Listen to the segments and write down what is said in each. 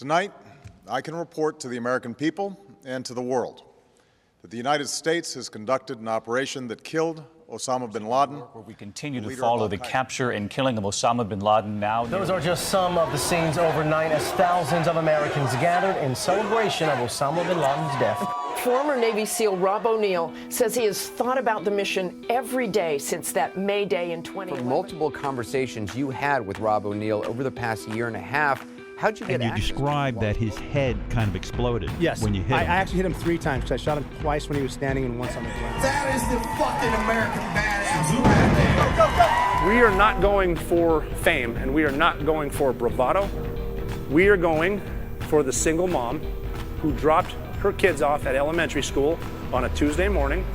Tonight, I can report to the American people and to the world that the United States has conducted an operation that killed Osama bin Laden. Where we continue to follow the capture and killing of Osama bin Laden now. Those are just some of the scenes overnight as thousands of Americans gathered in celebration of Osama bin Laden's death. Former Navy SEAL Rob O'Neill says he has thought about the mission every day since that May Day in 2011. From multiple conversations you had with Rob O'Neill over the past year and a half, how'd you get access? And you described that his head kind of exploded when you hit him. I actually hit him 3 times because I shot him twice when he was standing and once on the ground. That is the fucking American badass right there. Go, go, go. We are not going for fame and we are not going for bravado. We are going for the single mom who dropped her kids off at elementary school on a Tuesday morning,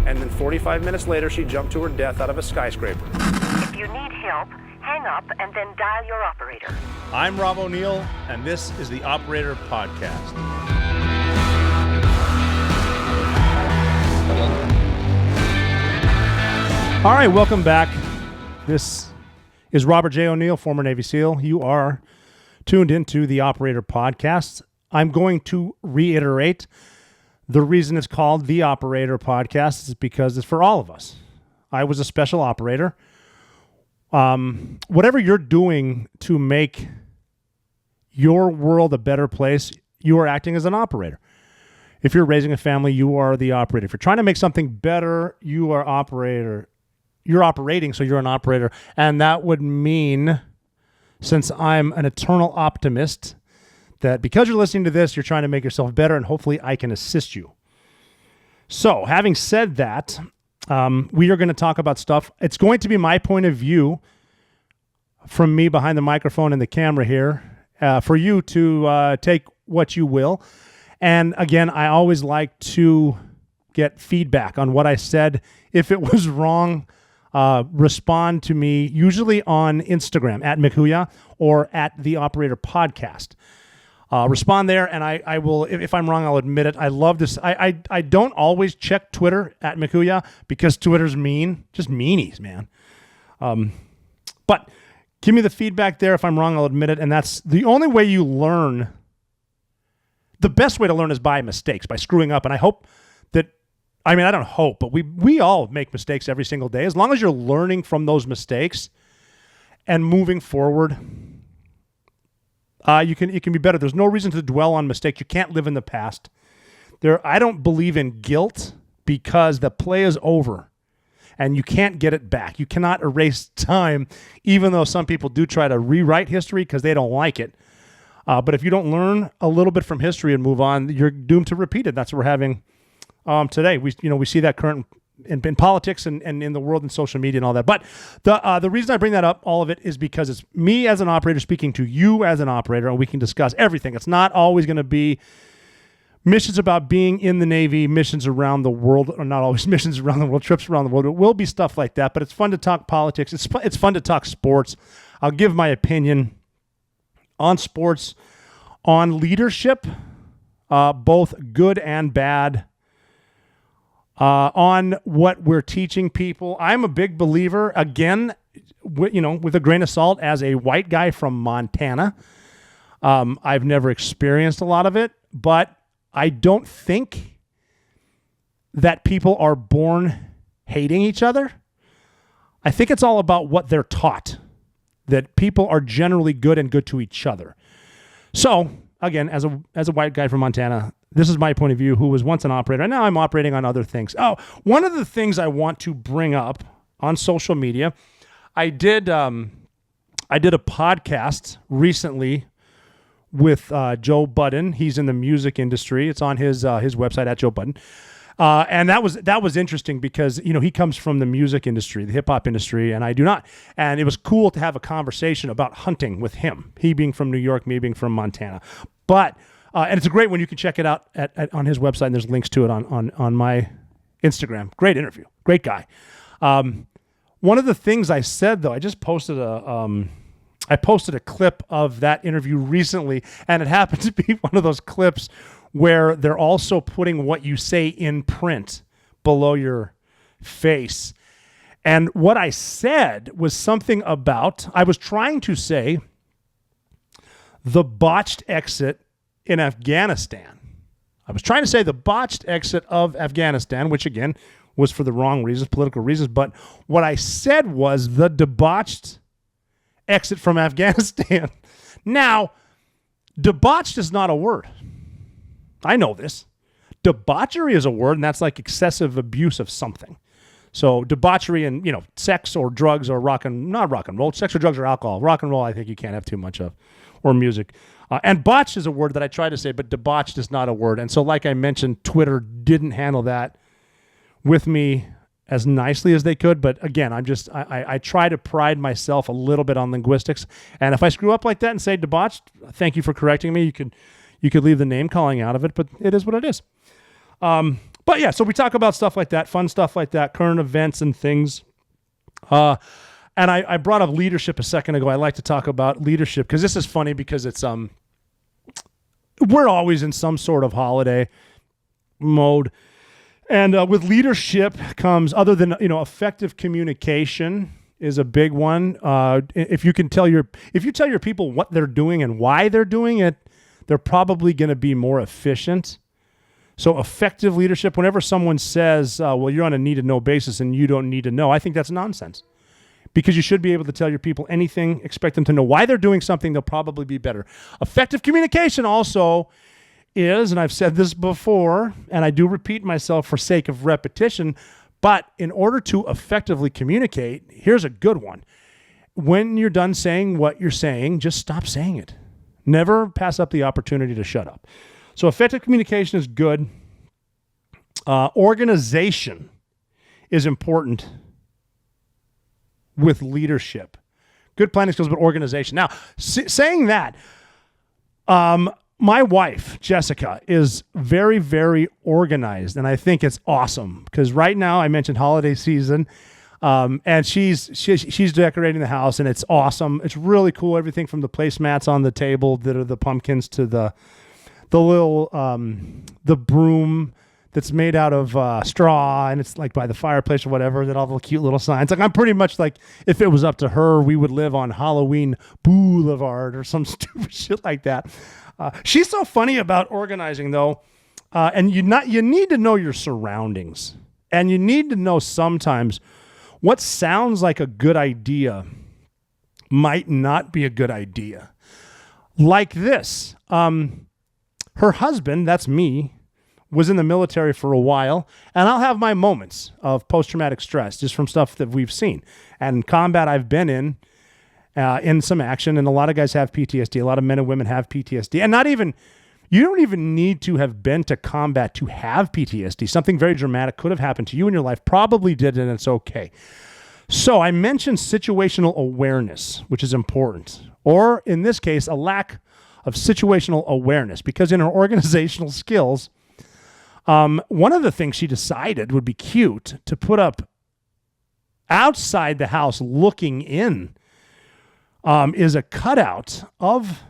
and then 45 minutes later she jumped to her death out of a skyscraper. If you need help, hang up and then dial your operator. I'm Rob O'Neill, and this is the Operator Podcast. All right, welcome back. This is Robert J. O'Neill, former Navy SEAL. You are tuned into the Operator Podcast. I'm going to reiterate the reason it's called the Operator Podcast is because it's for all of us. I was a special operator. Whatever you're doing to make your world a better place, you are acting as an operator. If you're raising a family, you are the operator. If you're trying to make something better, you are operator. You're operating, so you're an operator. And that would mean, since I'm an eternal optimist, that because you're listening to this, you're trying to make yourself better, and hopefully I can assist you. So, having said that, we are going to talk about stuff. It's going to be my point of view from me behind the microphone and the camera here for you to take what you will. And again, I always like to get feedback on what I said. If it was wrong, respond to me, usually on Instagram, at McHuya or at the Operator Podcast. Respond there, and I will, if I'm wrong, I'll admit it. I love this. I don't always check Twitter at McHuya because Twitter's mean. Just meanies, man. But give me the feedback there. If I'm wrong, I'll admit it. And that's the only way you learn. The best way to learn is by mistakes, by screwing up. And I hope that, I don't hope, but we all make mistakes every single day. As long as you're learning from those mistakes and moving forward, it can be better. There's no reason to dwell on mistakes. You can't live in the past. I don't believe in guilt because the play is over and you can't get it back. You cannot erase time, even though some people do try to rewrite history because they don't like it. But if you don't learn a little bit from history and move on, you're doomed to repeat it. That's what we're having today. We see that current in politics and in the world and social media and all that. But the reason I bring that up, all of it, is because it's me as an operator speaking to you as an operator, and we can discuss everything. It's not always going to be missions about being in the Navy, missions around the world, or not always missions around the world, trips around the world. It will be stuff like that, but it's fun to talk politics. It's fun to talk sports. I'll give my opinion on sports, on leadership, both good and bad, on what we're teaching people. I'm a big believer, again, with a grain of salt, as a white guy from Montana. I've never experienced a lot of it, but I don't think that people are born hating each other. I think it's all about what they're taught, that people are generally good and good to each other. So, again, as a white guy from Montana, this is my point of view, who was once an operator, and now I'm operating on other things. Oh, one of the things I want to bring up on social media, I did a podcast recently with Joe Budden. He's in the music industry. It's on his website at Joe Budden. And that was interesting because, he comes from the music industry, the hip hop industry, and I do not. And it was cool to have a conversation about hunting with him. He being from New York, me being from Montana. But and it's a great one. You can check it out on his website, and there's links to it on my Instagram. Great interview. Great guy. One of the things I said, though, I just posted a clip of that interview recently, and it happened to be one of those clips where they're also putting what you say in print below your face. And what I said was something about, I was trying to say the botched exit in Afghanistan. I was trying to say the botched exit of Afghanistan, which again was for the wrong reasons, political reasons. But what I said was the debauched exit from Afghanistan. Now, debauched is not a word. I know this. Debauchery is a word, and that's like excessive abuse of something. So debauchery and, sex or drugs or not rock and roll, sex or drugs or alcohol. Rock and roll, I think you can't have too much of, or music. And botched is a word that I try to say, but debauched is not a word. And so like I mentioned, Twitter didn't handle that with me as nicely as they could. But again, I try to pride myself a little bit on linguistics. And if I screw up like that and say debauched, thank you for correcting me. You could leave the name calling out of it, but it is what it is. But yeah, so we talk about stuff like that, fun stuff like that, current events and things. And I brought up leadership a second ago. I like to talk about leadership because this is funny because it's we're always in some sort of holiday mode. And with leadership comes, other than effective communication is a big one. If you tell your people what they're doing and why they're doing it, they're probably going to be more efficient. So effective leadership, whenever someone says, well, you're on a need to know basis and you don't need to know, I think that's nonsense. Because you should be able to tell your people anything, expect them to know why they're doing something, they'll probably be better. Effective communication also is, and I've said this before, and I do repeat myself for sake of repetition, but in order to effectively communicate, here's a good one. When you're done saying what you're saying, just stop saying it. Never pass up the opportunity to shut up. So effective communication is good. Organization is important with leadership. Good planning skills, but organization. Now, saying that, my wife, Jessica, is very, very organized, and I think it's awesome because right now I mentioned holiday season, and she's decorating the house, and it's awesome. It's really cool. Everything from the placemats on the table that are the pumpkins to the little the broom that's made out of straw, and it's like by the fireplace or whatever, that all the cute little signs. Like I'm pretty much like, if it was up to her, we would live on Halloween Boulevard or some stupid shit like that. She's so funny about organizing though. And you need to know your surroundings, and you need to know sometimes what sounds like a good idea might not be a good idea. Like this, her husband, that's me, was in the military for a while, and I'll have my moments of post-traumatic stress just from stuff that we've seen. And combat I've been in some action, and a lot of guys have PTSD. A lot of men and women have PTSD. And you don't even need to have been to combat to have PTSD. Something very dramatic could have happened to you in your life, probably did, and it's okay. So I mentioned situational awareness, which is important, or in this case, a lack of situational awareness, because in her organizational skills, one of the things she decided would be cute to put up outside the house looking in is a cutout of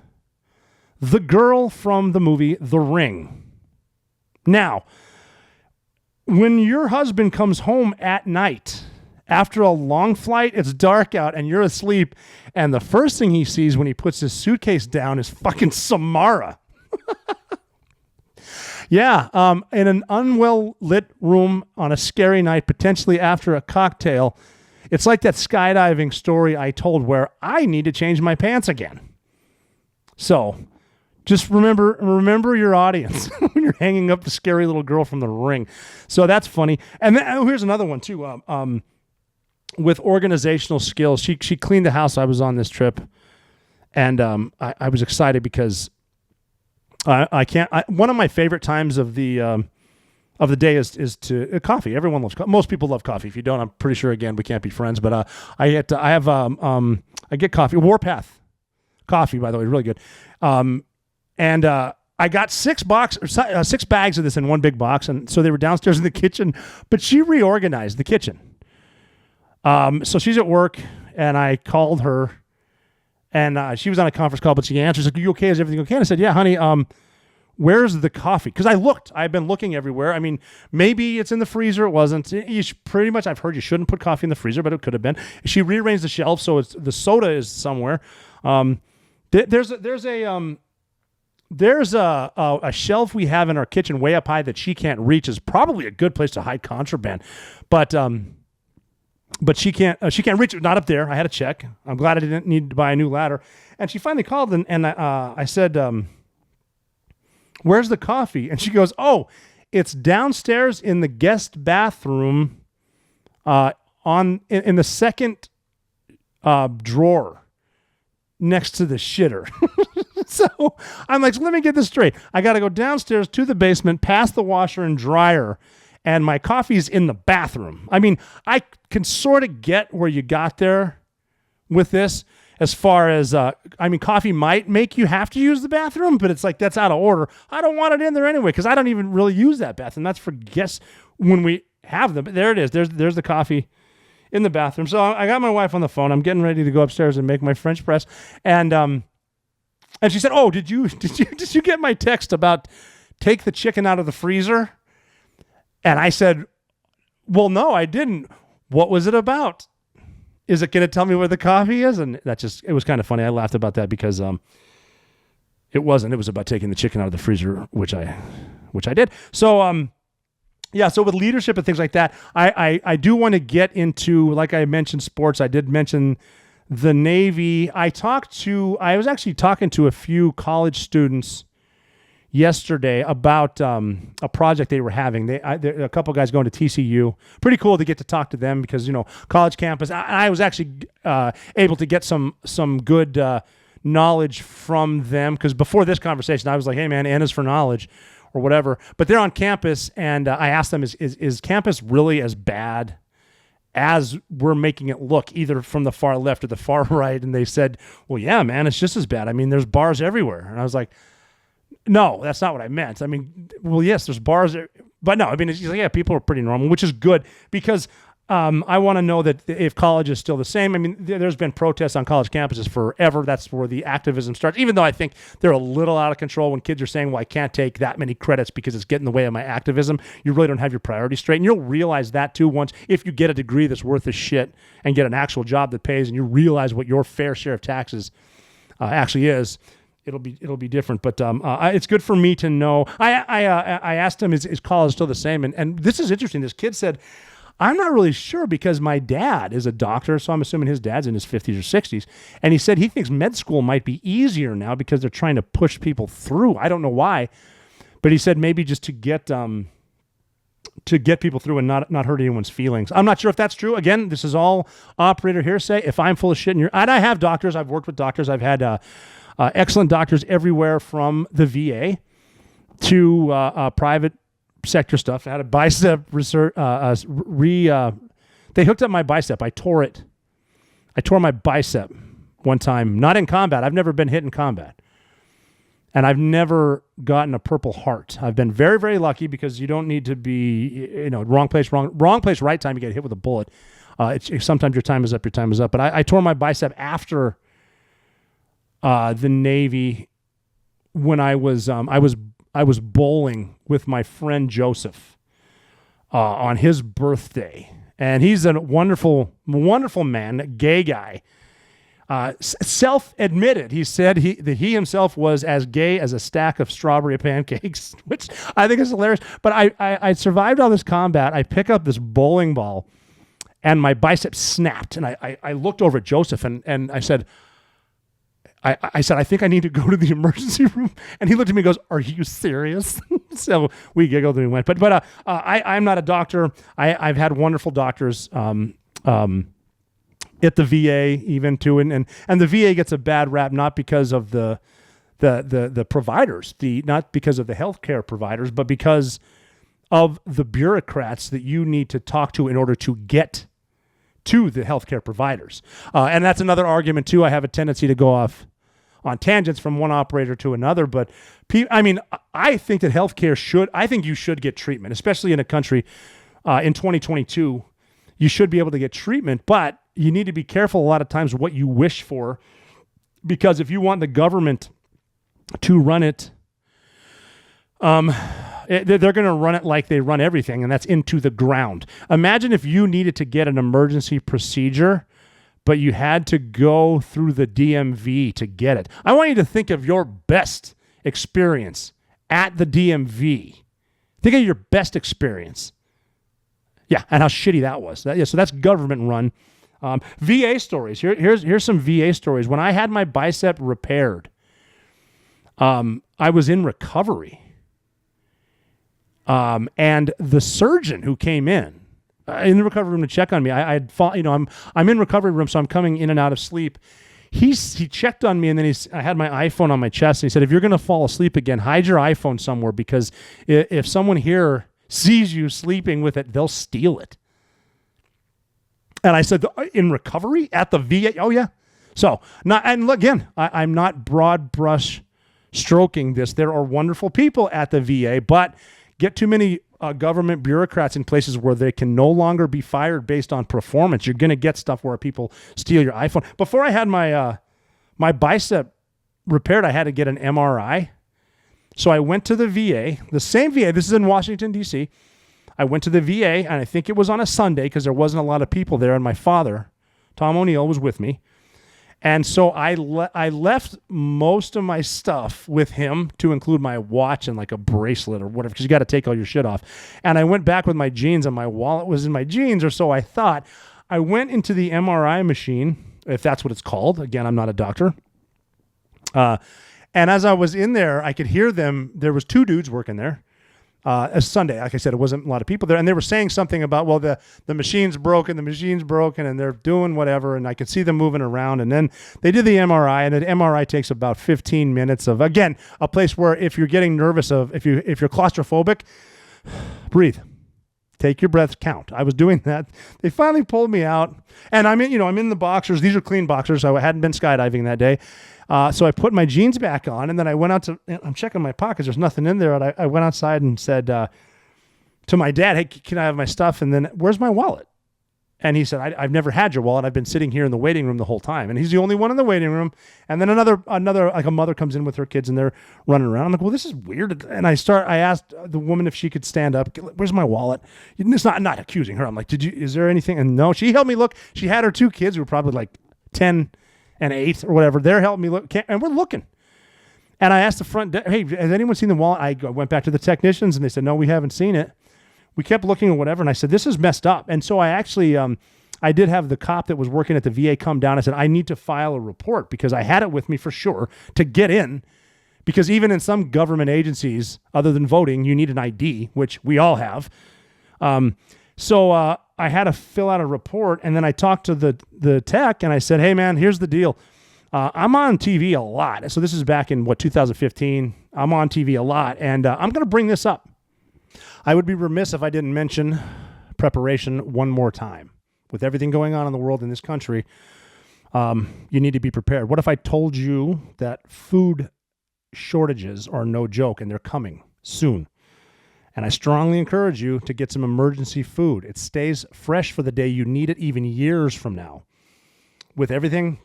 the girl from the movie The Ring. Now, when your husband comes home at night after a long flight, it's dark out and you're asleep, and the first thing he sees when he puts his suitcase down is fucking Samara. Yeah, in an unwell-lit room on a scary night, potentially after a cocktail, it's like that skydiving story I told where I need to change my pants again. So, just remember your audience when you're hanging up the scary little girl from The Ring. So that's funny. And then, here's another one too. With organizational skills, she cleaned the house. I was on this trip, and I was excited because one of my favorite times of the day is to coffee. Everyone loves coffee. Most people love coffee. If you don't, I'm pretty sure again we can't be friends. But I get coffee. Warpath coffee, by the way, really good. And I got 6 bags of this in one big box, and so they were downstairs in the kitchen. But she reorganized the kitchen. So she's at work, and I called her, and she was on a conference call, but she answered, she's like, "Are you okay? Is everything okay?" And I said, "Yeah, honey, where's the coffee?" Because I've been looking everywhere. I mean, maybe it's in the freezer. It wasn't. Pretty much, I've heard you shouldn't put coffee in the freezer, but it could have been. She rearranged the shelf, so the soda is somewhere. Then There's a shelf we have in our kitchen way up high that she can't reach. Is probably a good place to hide contraband, but she can't reach it. Not up there. I had to check. I'm glad I didn't need to buy a new ladder. And she finally called and I said, "Where's the coffee?" And she goes, "Oh, it's downstairs in the guest bathroom, in the second drawer next to the shitter." So I'm like, so let me get this straight. I got to go downstairs to the basement, past the washer and dryer, and my coffee's in the bathroom. I mean, I can sort of get where you got there with this as far as, coffee might make you have to use the bathroom, but it's like, that's out of order. I don't want it in there anyway, because I don't even really use that bathroom. That's for guests when we have them. But there it is. There's the coffee in the bathroom. So I got my wife on the phone. I'm getting ready to go upstairs and make my French press. And she said, "Oh, did you get my text about take the chicken out of the freezer?" And I said, "Well, no, I didn't. What was it about? Is it going to tell me where the coffee is?" And it was kind of funny. I laughed about that because it wasn't. It was about taking the chicken out of the freezer, which I did. So so with leadership and things like that, I do want to get into, like I mentioned, sports. I did mention the Navy. I was actually talking to a few college students yesterday about a project they were having. A couple of guys going to TCU. Pretty cool to get to talk to them because, college campus. I was actually able to get some good knowledge from them, because before this conversation, I was like, "Hey man, N is for knowledge," or whatever. But they're on campus, and I asked them, is campus really as bad as we're making it look, either from the far left or the far right? And they said, "Well, yeah, man, it's just as bad. I mean, there's bars everywhere." And I was like, "No, that's not what I meant. I mean, well, yes, there's bars, but no, I mean, it's like, yeah, people are pretty normal," which is good, because I want to know that if college is still the same. I mean, there's been protests on college campuses forever. That's where the activism starts, even though I think they're a little out of control when kids are saying, "Well, I can't take that many credits because it's getting in the way of my activism." You really don't have your priorities straight. And you'll realize that too if you get a degree that's worth a shit and get an actual job that pays, and you realize what your fair share of taxes actually is. It'll be different, but it's good for me to know. I asked him, is college still the same? And this is interesting. This kid said, "I'm not really sure, because my dad is a doctor," so I'm assuming his dad's in his 50s or 60s, and he said he thinks med school might be easier now because they're trying to push people through. I don't know why, but he said maybe just to get people through and not hurt anyone's feelings. I'm not sure if that's true. Again, this is all operator hearsay. If I'm full of shit, and I have doctors. I've worked with doctors. I've had excellent doctors everywhere from the VA to private sector stuff. I had a bicep they hooked up my bicep. I tore my bicep one time, not in combat. I've never been hit in combat. And I've never gotten a Purple Heart. I've been very, very lucky, because you don't need to be, wrong place, right time, you get hit with a bullet. Sometimes your time is up. But I tore my bicep after the Navy when I was bowling with my friend Joseph on his birthday, and he's a wonderful, wonderful man, a gay guy. Self-admitted, he said that he himself was as gay as a stack of strawberry pancakes, which I think is hilarious. But I survived all this combat. I pick up this bowling ball, and my bicep snapped, and I looked over at Joseph, and I said, I said, "I think I need to go to the emergency room." And he looked at me and goes, "Are you serious?" So we giggled and we went. But I'm not a doctor. I've had wonderful doctors at the VA even too. And the VA gets a bad rap, not because of the providers, not because of the healthcare providers, but because of the bureaucrats that you need to talk to in order to get to the healthcare providers. And that's another argument too. I have a tendency to go off on tangents from one operator to another, but I think that I think you should get treatment, especially in a country in 2022. You should be able to get treatment, but you need to be careful a lot of times what you wish for, because if you want the government to run it, they're going to run it like they run everything, and that's into the ground. Imagine if you needed to get an emergency procedure but you had to go through the DMV to get it. I want you to think of your best experience at the DMV. Think of your best experience. Yeah, and how shitty that was. So that's government run. VA stories. Here's some VA stories. When I had my bicep repaired, I was in recovery. And the surgeon who came in the recovery room to check on me, I'm in recovery room, so I'm coming in and out of sleep. He checked on me, and then I had my iPhone on my chest, and he said, if you're going to fall asleep again, hide your iPhone somewhere, because if someone here sees you sleeping with it, they'll steal it. And I said, in recovery at the VA? Oh, yeah. So, I'm not broad brush stroking this. There are wonderful people at the VA, but get too many government bureaucrats in places where they can no longer be fired based on performance. You're going to get stuff where people steal your iPhone. Before I had my bicep repaired, I had to get an MRI. So I went to the VA, the same VA. This is in Washington, D.C. I went to the VA, and I think it was on a Sunday because there wasn't a lot of people there, and my father, Tom O'Neill, was with me. And so I left most of my stuff with him, to include my watch and like a bracelet or whatever, because you got to take all your shit off. And I went back with my jeans, and my wallet was in my jeans, or so I thought. I went into the MRI machine, if that's what it's called. Again, I'm not a doctor. And as I was in there, I could hear them. There was two dudes working there. A Sunday, like I said, it wasn't a lot of people there, and they were saying something about, well, the machine's broken, and they're doing whatever, and I could see them moving around. And then they did the MRI, and the MRI takes about 15 minutes of, again, a place where if you're getting nervous, if you're claustrophobic, breathe, take your breaths, count. I was doing that. They finally pulled me out, and I'm in the boxers. These are clean boxers. I hadn't been skydiving that day. So I put my jeans back on, and then I went out I'm checking my pockets. There's nothing in there. And I went outside and said to my dad, hey, can I have my stuff? And then, where's my wallet? And he said, I've never had your wallet. I've been sitting here in the waiting room the whole time. And he's the only one in the waiting room. And then another, like a mother comes in with her kids, and they're running around. I'm like, well, this is weird. And I asked the woman if she could stand up. Where's my wallet? It's not accusing her. I'm like, is there anything? And no, she helped me look. She had her two kids who were probably like 10 and 8 or whatever. They're helping me look, and we're looking. And I asked the front desk, hey, has anyone seen the wallet? I went back to the technicians, and they said, no, we haven't seen it. We kept looking or whatever, and I said, this is messed up. And so I actually, I did have the cop that was working at the VA come down. I said, I need to file a report, because I had it with me for sure to get in, because even in some government agencies, other than voting, you need an ID, which we all have. So I had to fill out a report, and then I talked to the tech, and I said, hey, man, here's the deal. I'm on TV a lot. So this is back in, 2015. I'm on TV a lot, and I'm going to bring this up. I would be remiss if I didn't mention preparation one more time. With everything going on in the world, in this country, you need to be prepared. What if I told you that food shortages are no joke, and they're coming soon? And I strongly encourage you to get some emergency food. It stays fresh for the day you need it, even years from now. With everything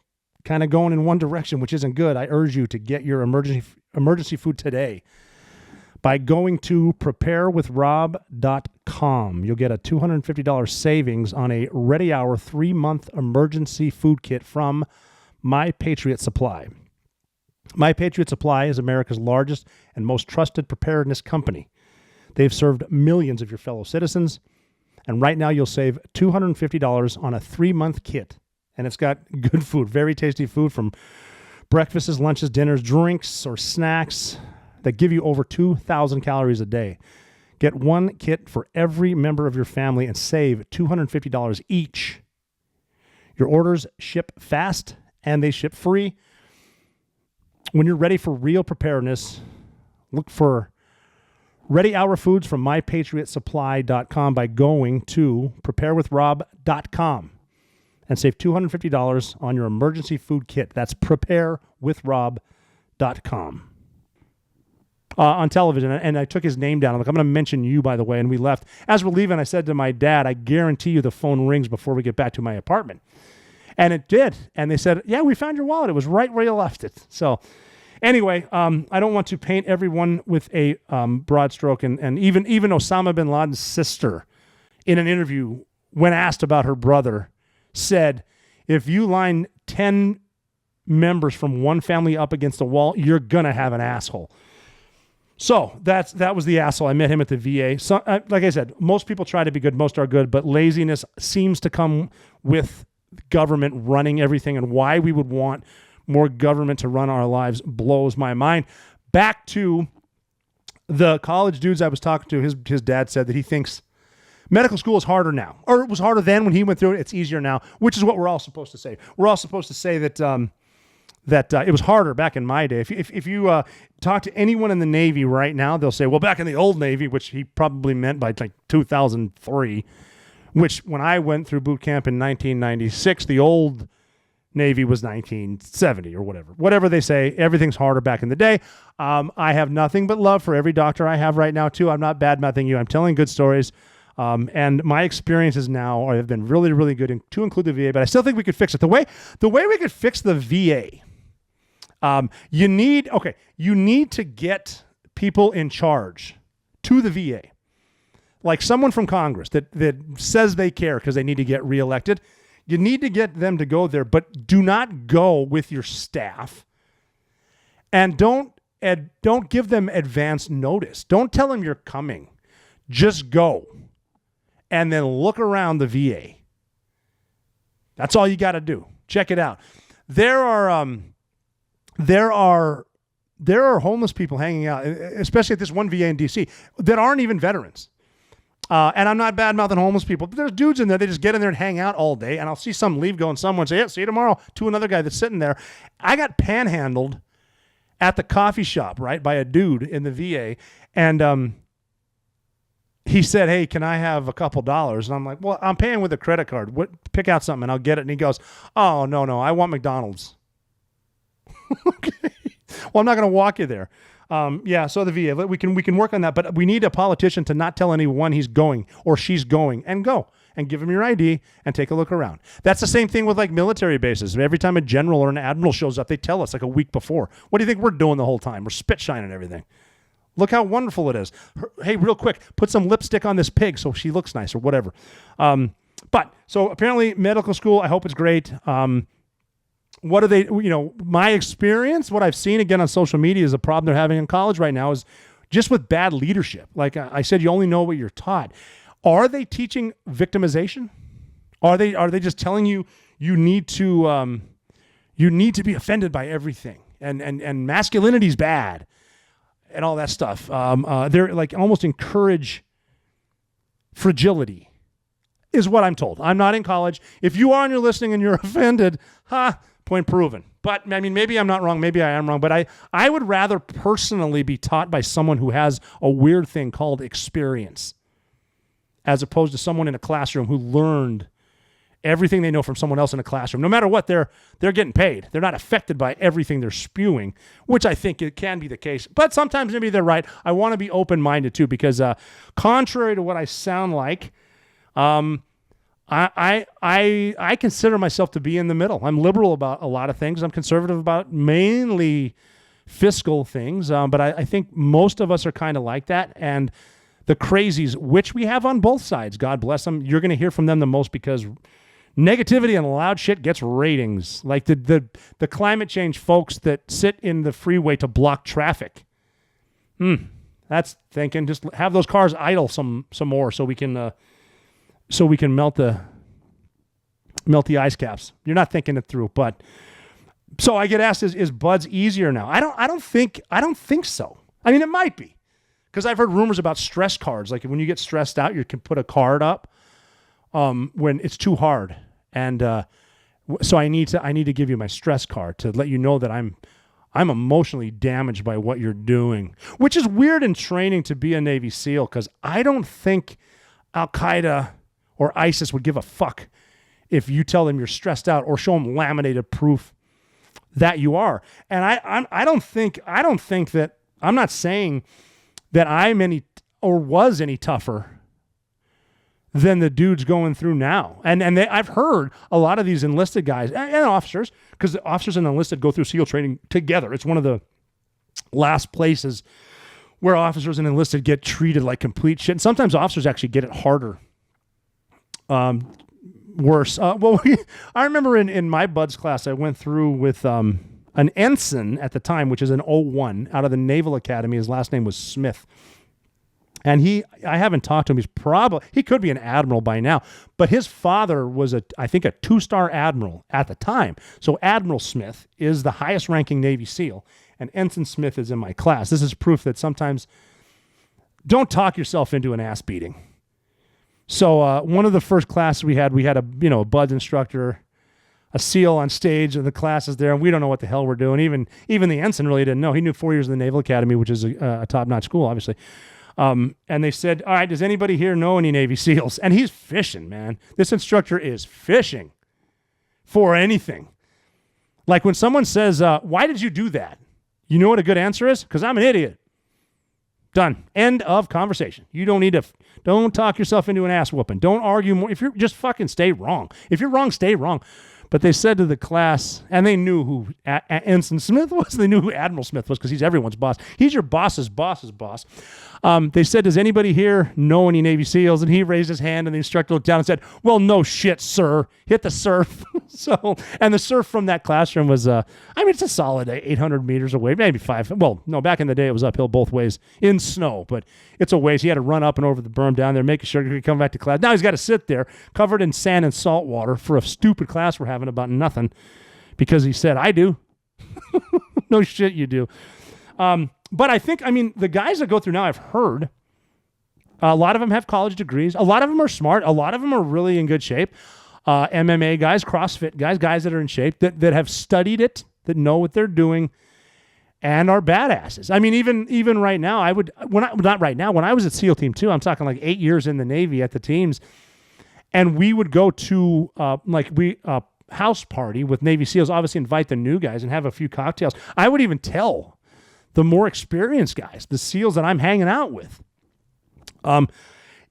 kind of going in one direction, which isn't good, I urge you to get your emergency food today by going to preparewithrob.com. You'll get a $250 savings on a Ready Hour 3-month emergency food kit from My Patriot Supply. My Patriot Supply is America's largest and most trusted preparedness company. They've served millions of your fellow citizens, and right now you'll save $250 on a 3-month kit. And it's got good food, very tasty food, from breakfasts, lunches, dinners, drinks, or snacks that give you over 2,000 calories a day. Get one kit for every member of your family and save $250 each. Your orders ship fast, and they ship free. When you're ready for real preparedness, look for Ready Hour Foods from MyPatriotSupply.com by going to preparewithrob.com and save $250 on your emergency food kit. That's preparewithrob.com. On television, and I took his name down. I'm like, I'm going to mention you, by the way, and we left. As we're leaving, I said to my dad, I guarantee you the phone rings before we get back to my apartment. And it did. And they said, yeah, we found your wallet. It was right where you left it. So anyway, I don't want to paint everyone with a broad stroke. And even Osama bin Laden's sister, in an interview, when asked about her brother, said, if you line 10 members from one family up against a wall, you're going to have an asshole. So that was the asshole. I met him at the VA. So, like I said, most people try to be good. Most are good, but laziness seems to come with government running everything, and why we would want more government to run our lives blows my mind. Back to the college dudes I was talking to, his dad said that he thinks medical school is harder now, or it was harder then when he went through it. It's easier now, which is what we're all supposed to say. We're all supposed to say that it was harder back in my day. If you talk to anyone in the Navy right now, they'll say, well, back in the old Navy, which he probably meant by like 2003, which when I went through boot camp in 1996, the old Navy was 1970 or whatever. Whatever they say, everything's harder back in the day. I have nothing but love for every doctor I have right now, too. I'm not bad-mouthing you. I'm telling good stories. And my experiences now have been really, really good, to include the VA, but I still think we could fix it. The way we could fix the VA, you need to get people in charge to the VA. Like someone from Congress that says they care because they need to get reelected. You need to get them to go there, but do not go with your staff. And don't give them advance notice. Don't tell them you're coming. Just go. And then look around the VA. That's all you got to do. Check it out. There are homeless people hanging out, especially at this one VA in DC, that aren't even veterans. And I'm not bad-mouthing homeless people, but there's dudes in there. They just get in there and hang out all day, and I'll see some leave going somewhere and say, yeah, see you tomorrow, to another guy that's sitting there. I got panhandled at the coffee shop, right, by a dude in the VA, and he said, hey, can I have a couple dollars? And I'm like, well, I'm paying with a credit card. Pick out something, and I'll get it. And he goes, oh, no, I want McDonald's. Okay. Well, I'm not going to walk you there. So the VA, we can work on that, but we need a politician to not tell anyone he's going or she's going, and go and give him your ID and take a look around. That's the same thing with like military bases. Every time a general or an admiral shows up, they tell us like a week before. What do you think we're doing the whole time? We're spit shining everything. Look how wonderful it is. Hey, real quick, put some lipstick on this pig so she looks nice or whatever. So apparently medical school, I hope it's great. What are they, my experience, what I've seen again on social media is a problem they're having in college right now is just with bad leadership. Like I said, you only know what you're taught. Are they teaching victimization? Are they just telling you need to be offended by everything and masculinity's bad and all that stuff? They're like almost encourage fragility is what I'm told. I'm not in college. If you are and you're listening and you're offended, point proven. But I mean, maybe I'm not wrong. Maybe I am wrong. But I would rather personally be taught by someone who has a weird thing called experience, as opposed to someone in a classroom who learned everything they know from someone else in a classroom. No matter what, they're getting paid. They're not affected by everything they're spewing, which I think it can be the case. But sometimes maybe they're right. I want to be open-minded too, because contrary to what I sound like, I consider myself to be in the middle. I'm liberal about a lot of things. I'm conservative about mainly fiscal things, but I think most of us are kind of like that. And the crazies, which we have on both sides, God bless them, you're going to hear from them the most because negativity and loud shit gets ratings. Like the climate change folks that sit in the freeway to block traffic. That's thinking. Just have those cars idle some more so we can melt the ice caps. You're not thinking it through, but so I get asked, is Buds easier now? I don't think so. I mean, it might be, because I've heard rumors about stress cards. Like when you get stressed out, you can put a card up when it's too hard, and so I need to give you my stress card to let you know that I'm emotionally damaged by what you're doing, which is weird in training to be a Navy SEAL, because I don't think Al-Qaeda or ISIS would give a fuck if you tell them you're stressed out or show them laminated proof that you are. And I don't think that, I'm not saying that I'm any or was any tougher than the dudes going through now. And I've heard a lot of these enlisted guys and officers, because the officers and enlisted go through SEAL training together. It's one of the last places where officers and enlisted get treated like complete shit. And sometimes officers actually get it harder. worse. I remember in my buds class, I went through with an ensign at the time, which is an 01 out of the Naval Academy. His last name was Smith. And I haven't talked to him. He could be an admiral by now, but his father was I think a 2-star admiral at the time. So Admiral Smith is the highest ranking Navy SEAL, and Ensign Smith is in my class. This is proof that sometimes don't talk yourself into an ass beating. So one of the first classes we had a buds instructor, a SEAL on stage, and the class is there, and we don't know what the hell we're doing. Even the ensign really didn't know. He knew 4 years in the Naval Academy, which is a top-notch school, obviously. And they said, all right, does anybody here know any Navy SEALs? And he's fishing, man. This instructor is fishing for anything. Like when someone says, why did you do that? You know what a good answer is? Because I'm an idiot. Done. End of conversation. You don't talk yourself into an ass whooping. Don't argue more. If you're just fucking stay wrong. If you're wrong, stay wrong. But they said to the class, and they knew who Ensign Smith was. They knew who Admiral Smith was because he's everyone's boss. He's your boss's boss's boss. They said, does anybody here know any Navy SEALs? And he raised his hand, and the instructor looked down and said, well, no shit, sir. Hit the surf. And the surf from that classroom was, it's a solid 800 meters away, maybe 5. Well, no, back in the day, it was uphill both ways in snow, but it's a ways. He had to run up and over the berm down there, making sure he could come back to class. Now he's got to sit there covered in sand and salt water for a stupid class we're having about nothing because he said, I do. No shit, you do. But I think, the guys that go through now, I've heard, a lot of them have college degrees. A lot of them are smart. A lot of them are really in good shape. MMA guys, CrossFit guys that are in shape, that have studied it, that know what they're doing, and are badasses. Even right now, when I was at SEAL Team 2, I'm talking like 8 years in the Navy at the teams, and we would go to house party with Navy SEALs, obviously invite the new guys and have a few cocktails. I would even tell the more experienced guys, the SEALs that I'm hanging out with,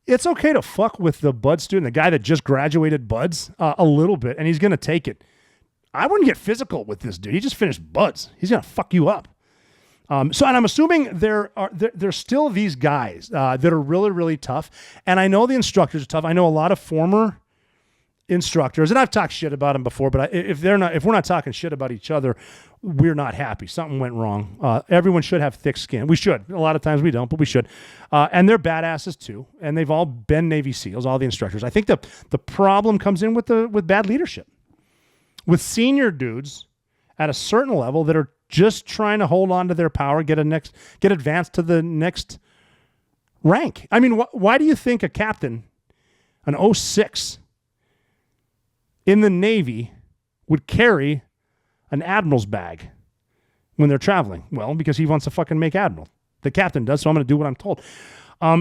it's okay to fuck with the bud student, the guy that just graduated buds, a little bit, and he's going to take it. I wouldn't get physical with this dude. He just finished buds. He's going to fuck you up. And I'm assuming there's still these guys that are really, really tough. And I know the instructors are tough. I know a lot of former instructors, and I've talked shit about them before, but if we're not talking shit about each other, we're not happy. Something went wrong. Everyone should have thick skin. We should. A lot of times we don't, but we should. And they're badasses too. And they've all been Navy SEALs, all the instructors. I think the problem comes in with bad leadership, with senior dudes at a certain level that are just trying to hold on to their power, get advanced to the next rank. Why do you think a captain, an 06 in the Navy, would carry an admiral's bag when they're traveling? Well, because he wants to fucking make admiral. The captain does, so I'm going to do what I'm told.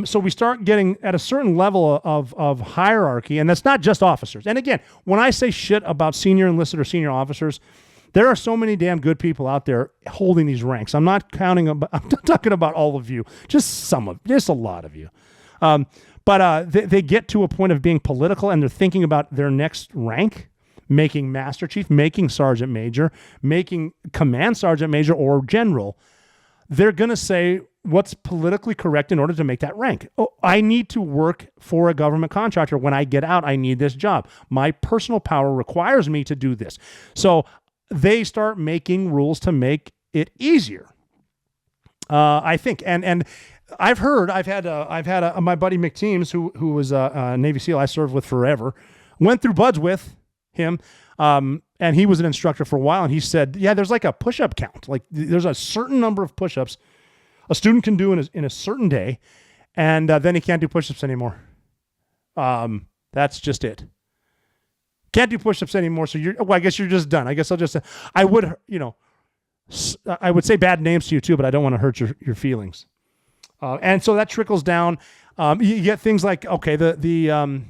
So we start getting at a certain level of hierarchy, and that's not just officers. And again, when I say shit about senior enlisted or senior officers, there are so many damn good people out there holding these ranks. I'm not talking about all of you, just a lot of you. But they get to a point of being political, and they're thinking about their next rank, making Master Chief, making Sergeant Major, making Command Sergeant Major or General. They're going to say what's politically correct in order to make that rank. Oh, I need to work for a government contractor. When I get out, I need this job. My personal power requires me to do this. So they start making rules to make it easier. I think, and I've had my buddy McTeams, who was a Navy SEAL I served with forever, went through buds with him, and he was an instructor for a while, and he said, yeah, there's like a push-up count. Like there's a certain number of push-ups a student can do in a certain day, and then he can't do push-ups anymore. That's just it. Can't do push-ups anymore, so I guess you're just done. I guess I would say bad names to you too, but I don't want to hurt your feelings. And so that trickles down. You get things like, okay, the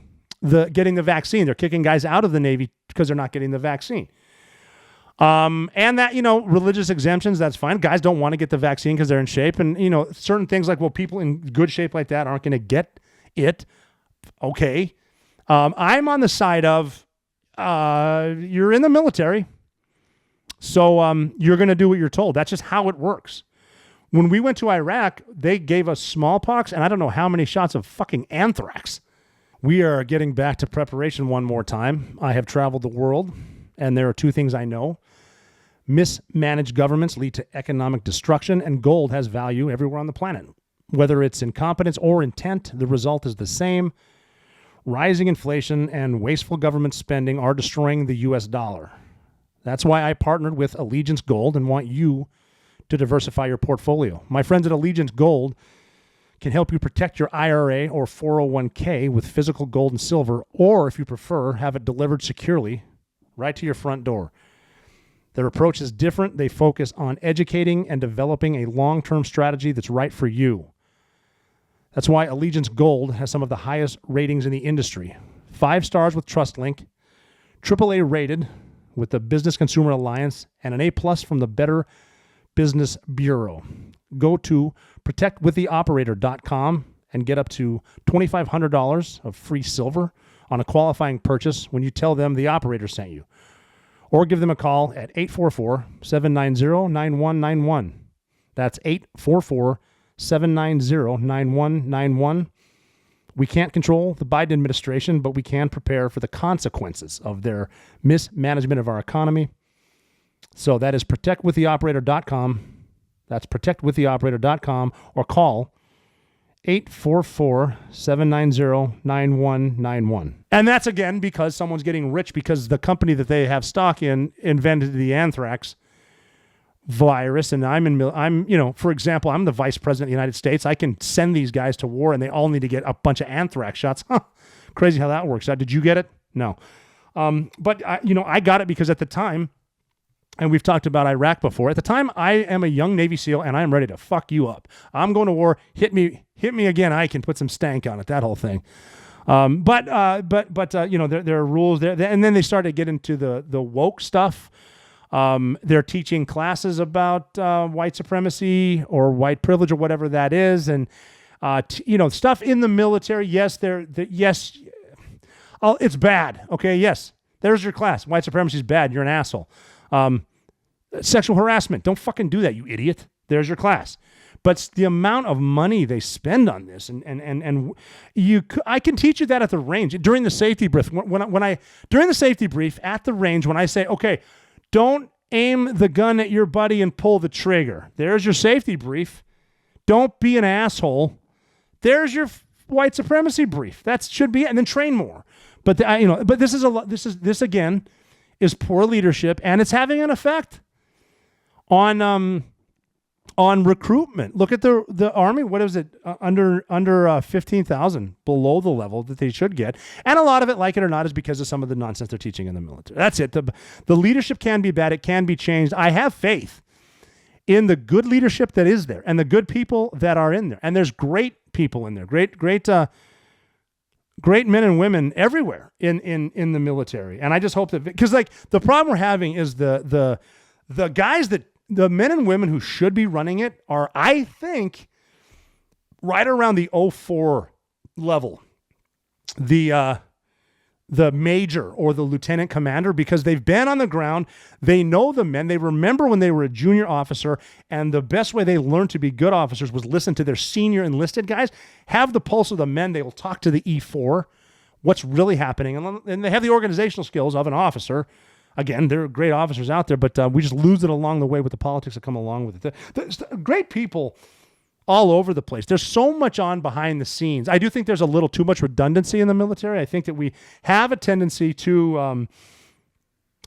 getting the vaccine. They're kicking guys out of the Navy because they're not getting the vaccine. And that, religious exemptions, that's fine. Guys don't want to get the vaccine because they're in shape. And, certain things like, well, people in good shape like that aren't going to get it. Okay. I'm on the side of, you're in the military, so you're going to do what you're told. That's just how it works. When we went to Iraq, they gave us smallpox and I don't know how many shots of fucking anthrax. We are getting back to preparation one more time. I have traveled the world, and there are two things I know. Mismanaged governments lead to economic destruction, and gold has value everywhere on the planet. Whether it's incompetence or intent, the result is the same. Rising inflation and wasteful government spending are destroying the U.S. dollar. That's why I partnered with Allegiance Gold and want you to diversify your portfolio. My friends at Allegiance Gold can help you protect your IRA or 401k with physical gold and silver, or if you prefer, have it delivered securely right to your front door. Their approach is different. They focus on educating and developing a long-term strategy that's right for you. That's why Allegiance Gold has some of the highest ratings in the industry. 5 stars with TrustLink, AAA rated with the Business Consumer Alliance, and an A+ from the Better Business Bureau. Go to protectwiththeoperator.com and get up to $2,500 of free silver on a qualifying purchase when you tell them the operator sent you. Or give them a call at 844-790-9191. That's 844-790-9191. We can't control the Biden administration, but we can prepare for the consequences of their mismanagement of our economy. So that is protectwiththeoperator.com. That's protectwiththeoperator.com, or call 844-790-9191. And that's, again, because someone's getting rich because the company that they have stock in invented the anthrax virus. And for example, I'm the vice president of the United States. I can send these guys to war and they all need to get a bunch of anthrax shots. Crazy how that works. Did you get it? No. But I got it because at the time, and we've talked about Iraq before. At the time, I am a young Navy SEAL, and I am ready to fuck you up. I'm going to war. Hit me again. I can put some stank on it. That whole thing. But there are rules there. And then they started to get into the woke stuff. They're teaching classes about white supremacy or white privilege or whatever that is, and stuff in the military. Yes, it's bad. Okay, yes, there's your class. White supremacy is bad. You're an asshole. Sexual harassment. Don't fucking do that, you idiot. There's your class. But the amount of money they spend on this, I can teach you that at the range during the safety brief. During the safety brief at the range, when I say, okay, don't aim the gun at your buddy and pull the trigger. There's your safety brief. Don't be an asshole. There's your white supremacy brief. That should be it. And then train more. But this again is poor leadership, and it's having an effect on recruitment. Look at the Army. What is it? Under 15,000 below the level that they should get. And a lot of it, like it or not, is because of some of the nonsense they're teaching in the military. That's it. The leadership can be bad. It can be changed. I have faith in the good leadership that is there and the good people that are in there. And there's great people in there. Great men and women everywhere in the military. And I just hope that, because the problem we're having is the guys the men and women who should be running it are, I think, right around the 04 level. The major or the lieutenant commander, because they've been on the ground. They know the men. They remember when they were a junior officer, and the best way they learned to be good officers was listen to their senior enlisted guys, have the pulse of the men. They will talk to the E4, what's really happening. And they have the organizational skills of an officer. Again, there are great officers out there, but we just lose it along the way with the politics that come along with it. There's great people all over the place. There's so much on behind the scenes. I do think there's a little too much redundancy in the military. I think that we have a tendency to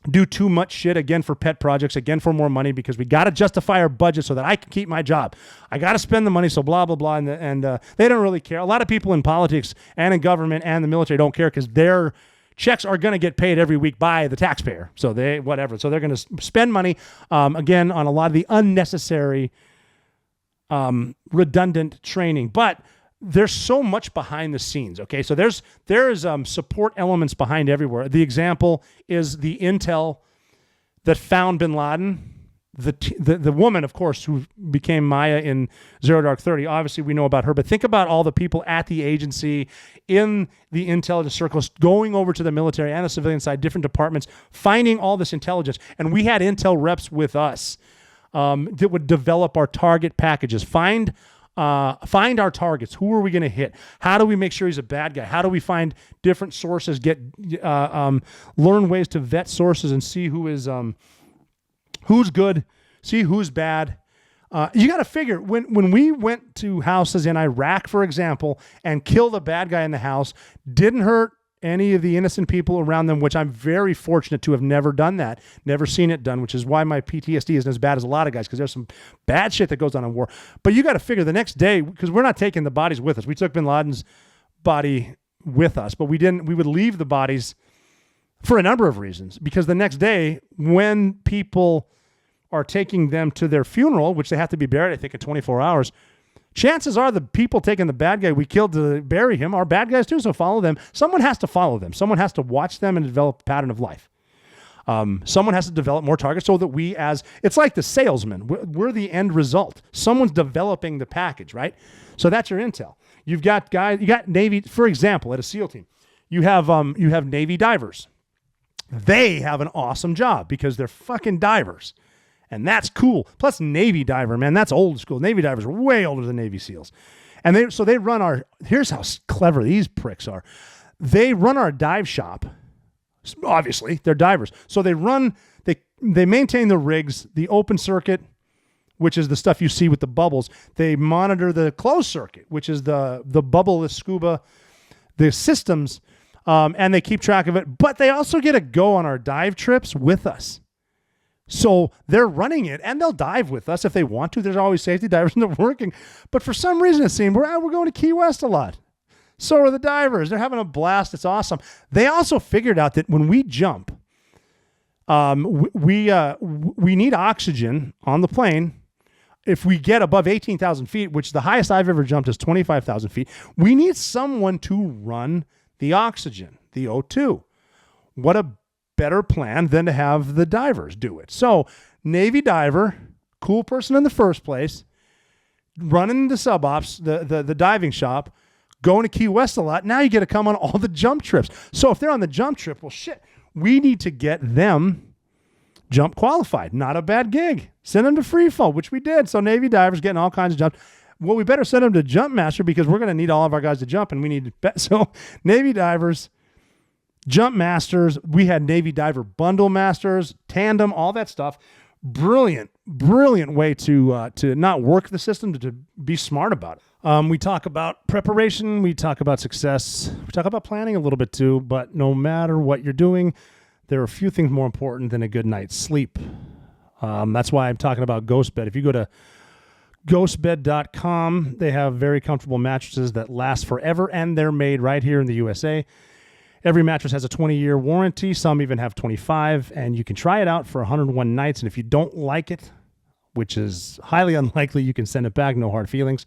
do too much shit, again, for pet projects, again, for more money, because we got to justify our budget so that I can keep my job. I got to spend the money, so blah, blah, blah. And they don't really care. A lot of people in politics and in government and the military don't care because their checks are going to get paid every week by the taxpayer. So they're going to spend money, again, on a lot of the unnecessary redundant training. But there's so much behind the scenes, okay? So there is support elements behind everywhere. The example is the intel that found bin Laden. The woman, of course, who became Maya in Zero Dark 30, obviously we know about her, but think about all the people at the agency, in the intelligence circles, going over to the military and the civilian side, different departments, finding all this intelligence. And we had intel reps with us that would develop our target packages, find Find our targets. Who are we going to hit? How do we make sure he's a bad guy? How do we find different sources? Learn ways to vet sources and see who's good, see who's bad. You got to figure when we went to houses in Iraq, for example, and killed a bad guy in the house, didn't hurt any of the innocent people around them, which I'm very fortunate to have never done that, never seen it done, which is why my PTSD isn't as bad as a lot of guys, because there's some bad shit that goes on in war. But you got to figure the next day, because we're not taking the bodies with us. We took bin Laden's body with us, but we would leave the bodies for a number of reasons, because the next day when people are taking them to their funeral, which they have to be buried, I think, in 24 hours, chances are the people taking the bad guy we killed to bury him are bad guys too, so follow them. Someone has to follow them. Someone has to watch them and develop a pattern of life. Someone has to develop more targets so that it's like the salesman. We're the end result. Someone's developing the package, right? So that's your intel. You got Navy, for example, at a SEAL team. You have Navy divers. They have an awesome job because they're fucking divers. And that's cool. Plus Navy diver, man, that's old school. Navy divers are way older than Navy SEALs. And they run here's how clever these pricks are. They run our dive shop. Obviously, they're divers. So they maintain the rigs, the open circuit, which is the stuff you see with the bubbles. They monitor the closed circuit, which is the bubbleless scuba, the systems, and they keep track of it. But they also get a go on our dive trips with us. So they're running it, and they'll dive with us if they want to. There's always safety divers and they're working. But for some reason, it seems we're going to Key West a lot. So are the divers. They're having a blast. It's awesome. They also figured out that when we jump, we need oxygen on the plane. If we get above 18,000 feet, which the highest I've ever jumped is 25,000 feet, we need someone to run the oxygen, the O2. What a better plan than to have the divers do it. So Navy diver, cool person in the first place, running the sub-ops, the diving shop, going to Key West a lot. Now you get to come on all the jump trips. So if they're on the jump trip, well, shit, we need to get them jump qualified. Not a bad gig. Send them to free fall, which we did. So Navy divers getting all kinds of jumps. Well, we better send them to jump master because we're going to need all of our guys to jump, and we need to. So Navy divers, jump masters, we had Navy diver bundle masters, tandem, all that stuff. Brilliant way to not work the system, to be smart about it. We talk about preparation. We talk about success. We talk about planning a little bit too, but no matter what you're doing, there are a few things more important than a good night's sleep. That's why I'm talking about Ghost Bed. If you go to ghostbed.com, they have very comfortable mattresses that last forever, and they're made right here in the USA. Every mattress has a 20-year warranty. Some even have 25, and you can try it out for 101 nights. And if you don't like it, which is highly unlikely, you can send it back. No hard feelings.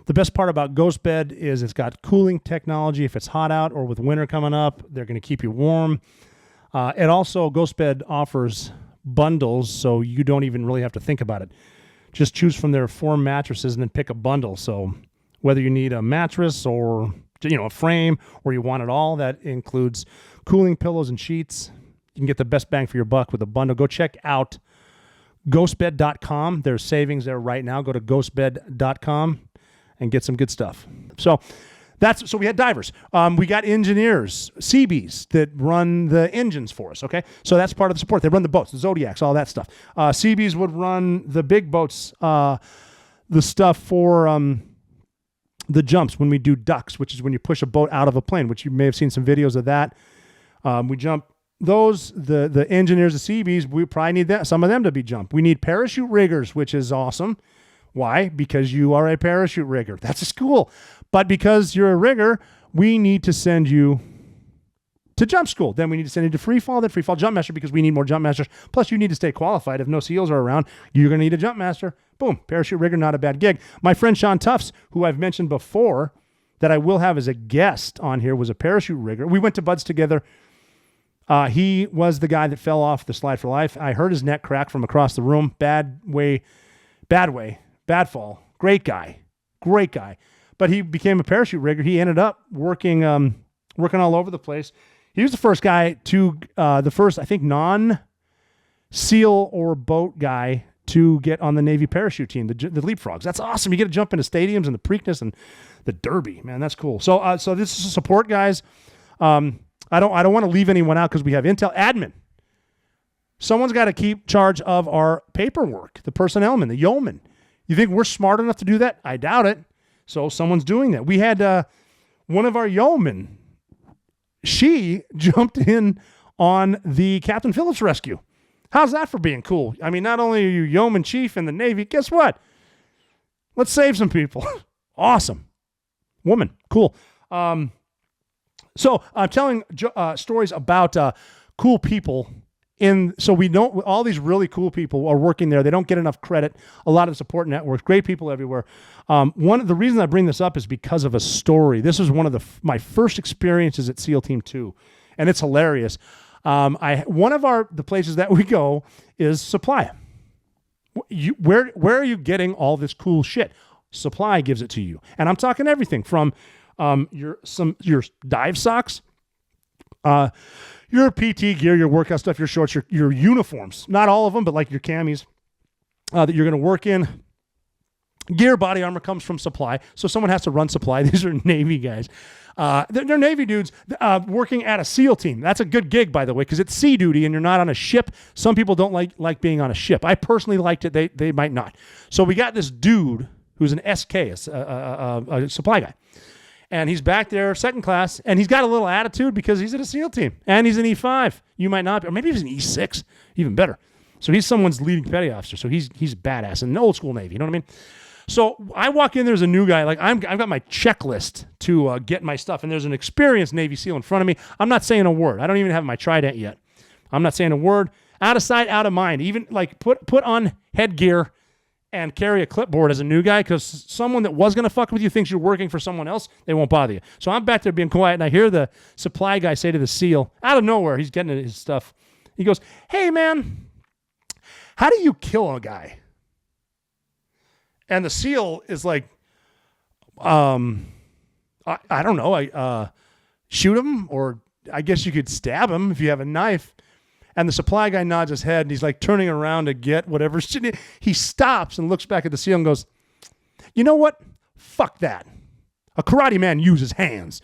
The best part about Ghost Bed is it's got cooling technology. If it's hot out or with winter coming up, they're going to keep you warm. It also, Ghost Bed offers bundles, so you don't even really have to think about it. Just choose from their 4 mattresses and then pick a bundle. So whether you need a mattress or a frame, or you want it all, that includes cooling pillows and sheets. You can get the best bang for your buck with a bundle. Go check out ghostbed.com. There's savings there right now. Go to ghostbed.com and get some good stuff. So we had divers. We got engineers, Seabees, that run the engines for us, okay? So that's part of the support. They run the boats, the Zodiacs, all that stuff. Seabees would run the big boats, the stuff for the jumps when we do ducks, which is when you push a boat out of a plane, which you may have seen some videos of that. We jump those, the engineers, the Seabees, we probably need some of them to be jumped. We need parachute riggers, which is awesome. Why? Because you are a parachute rigger. That's a school. But because you're a rigger, we need to send you to jump school. Then we need to send you to free fall, then free fall jump master, because we need more jump masters. Plus, you need to stay qualified. If no SEALs are around, you're going to need a jump master. Boom, parachute rigger, not a bad gig. My friend Sean Tufts, who I've mentioned before that I will have as a guest on here, was a parachute rigger. We went to Buds together. He was the guy that fell off the slide for life. I heard his neck crack from across the room. Bad fall. Great guy. But he became a parachute rigger. He ended up working all over the place. He was the first guy I think, non-SEAL or boat guy to get on the Navy parachute team, the leapfrogs. That's awesome. You get to jump into stadiums and the Preakness and the Derby. Man, that's cool. So so this is support, guys. I don't want to leave anyone out because we have Intel admin. Someone's got to keep charge of our paperwork, the personnel man, the yeoman. You think we're smart enough to do that? I doubt it. So someone's doing that. We had one of our yeomen. She jumped in on the Captain Phillips rescue. How's that for being cool? I mean, not only are you yeoman chief in the Navy, guess what? Let's save some people. Awesome. Woman. Cool. So I'm telling stories about cool people. So we know all these really cool people are working there. They don't get enough credit. A lot of support networks, great people everywhere. One of the reasons I bring this up is because of a story. This was one of my first experiences at SEAL Team 2, and it's hilarious. One of the places that we go is Supply. Where are you getting all this cool shit? Supply gives it to you, and I'm talking everything from your dive socks, your PT gear, your workout stuff, your shorts, your uniforms. Not all of them, but like your camis that you're going to work in. Gear, body armor comes from Supply, so someone has to run Supply. These are Navy guys. They're Navy dudes working at a SEAL team. That's a good gig, by the way, because it's sea duty and you're not on a ship. Some people don't like being on a ship. I personally liked it. They might not. So we got this dude who's an SK, a Supply guy. And he's back there, second class, and he's got a little attitude because he's at a SEAL team. And he's an E5. You might not be, or maybe he's an E6, even better. So he's someone's leading petty officer. So he's badass in an old school Navy. You know what I mean? So I walk in, there's a new guy. Like I've got my checklist to get my stuff, and there's an experienced Navy SEAL in front of me. I'm not saying a word. I don't even have my trident yet. I'm not saying a word. Out of sight, out of mind. Even like put on headgear and carry a clipboard as a new guy, because someone that was going to fuck with you thinks you're working for someone else, they won't bother you. So I'm back there being quiet, and I hear the Supply guy say to the SEAL, out of nowhere, he's getting his stuff. He goes, "Hey, man, how do you kill a guy?" And the SEAL is like, I don't know. I shoot him, or I guess you could stab him if you have a knife. And the Supply guy nods his head, and he's like turning around to get whatever. He stops and looks back at the SEAL and goes, "You know what? Fuck that. A karate man uses hands."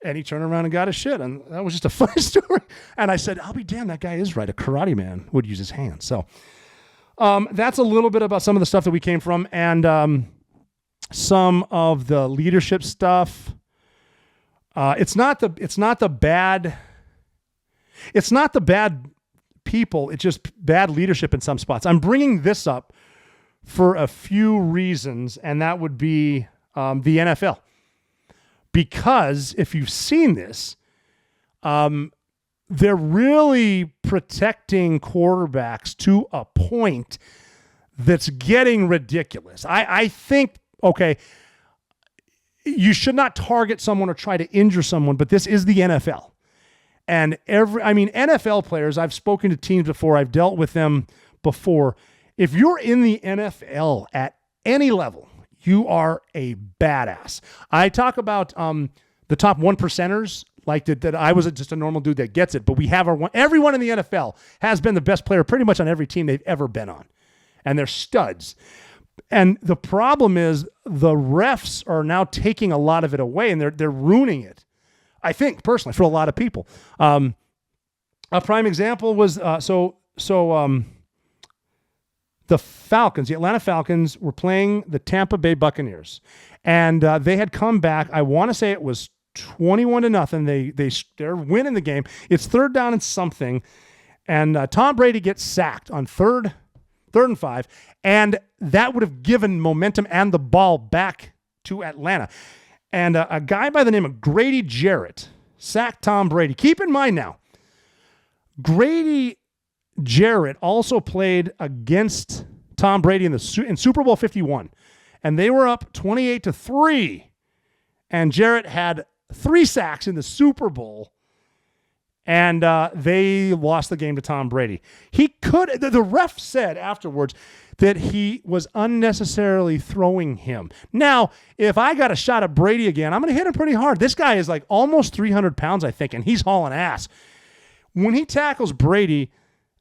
And he turned around and got his shit. And that was just a funny story. And I said, I'll be damned, that guy is right. A karate man would use his hands. So that's a little bit about some of the stuff that we came from, and some of the leadership stuff. It's not the bad people. It's just bad leadership in some spots. I'm bringing this up for a few reasons, and that would be the NFL. Because if you've seen this, they're really protecting quarterbacks to a point that's getting ridiculous. I think, okay, you should not target someone or try to injure someone, but this is the NFL. And NFL players, I've spoken to teams before, I've dealt with them before. If you're in the NFL at any level, you are a badass. I talk about the top 1%ers, like that I was just a normal dude that gets it, but we have everyone in the NFL has been the best player pretty much on every team they've ever been on. And they're studs. And the problem is the refs are now taking a lot of it away, and they're ruining it, I think, personally, for a lot of people. A prime example was, the Falcons, the Atlanta Falcons, were playing the Tampa Bay Buccaneers. And they had come back, I want to say it was 21-0. They're winning the game. It's third down and something. And Tom Brady gets sacked on third and 5. And that would have given momentum and the ball back to Atlanta. And a guy by the name of Grady Jarrett sacked Tom Brady. Keep in mind now, Grady Jarrett also played against Tom Brady in Super Bowl 51. And they were up 28-3. And Jarrett had 3 sacks in the Super Bowl. And they lost the game to Tom Brady. The ref said afterwards that he was unnecessarily throwing him. Now, if I got a shot at Brady again, I'm going to hit him pretty hard. This guy is like almost 300 pounds, I think, and he's hauling ass. When he tackles Brady,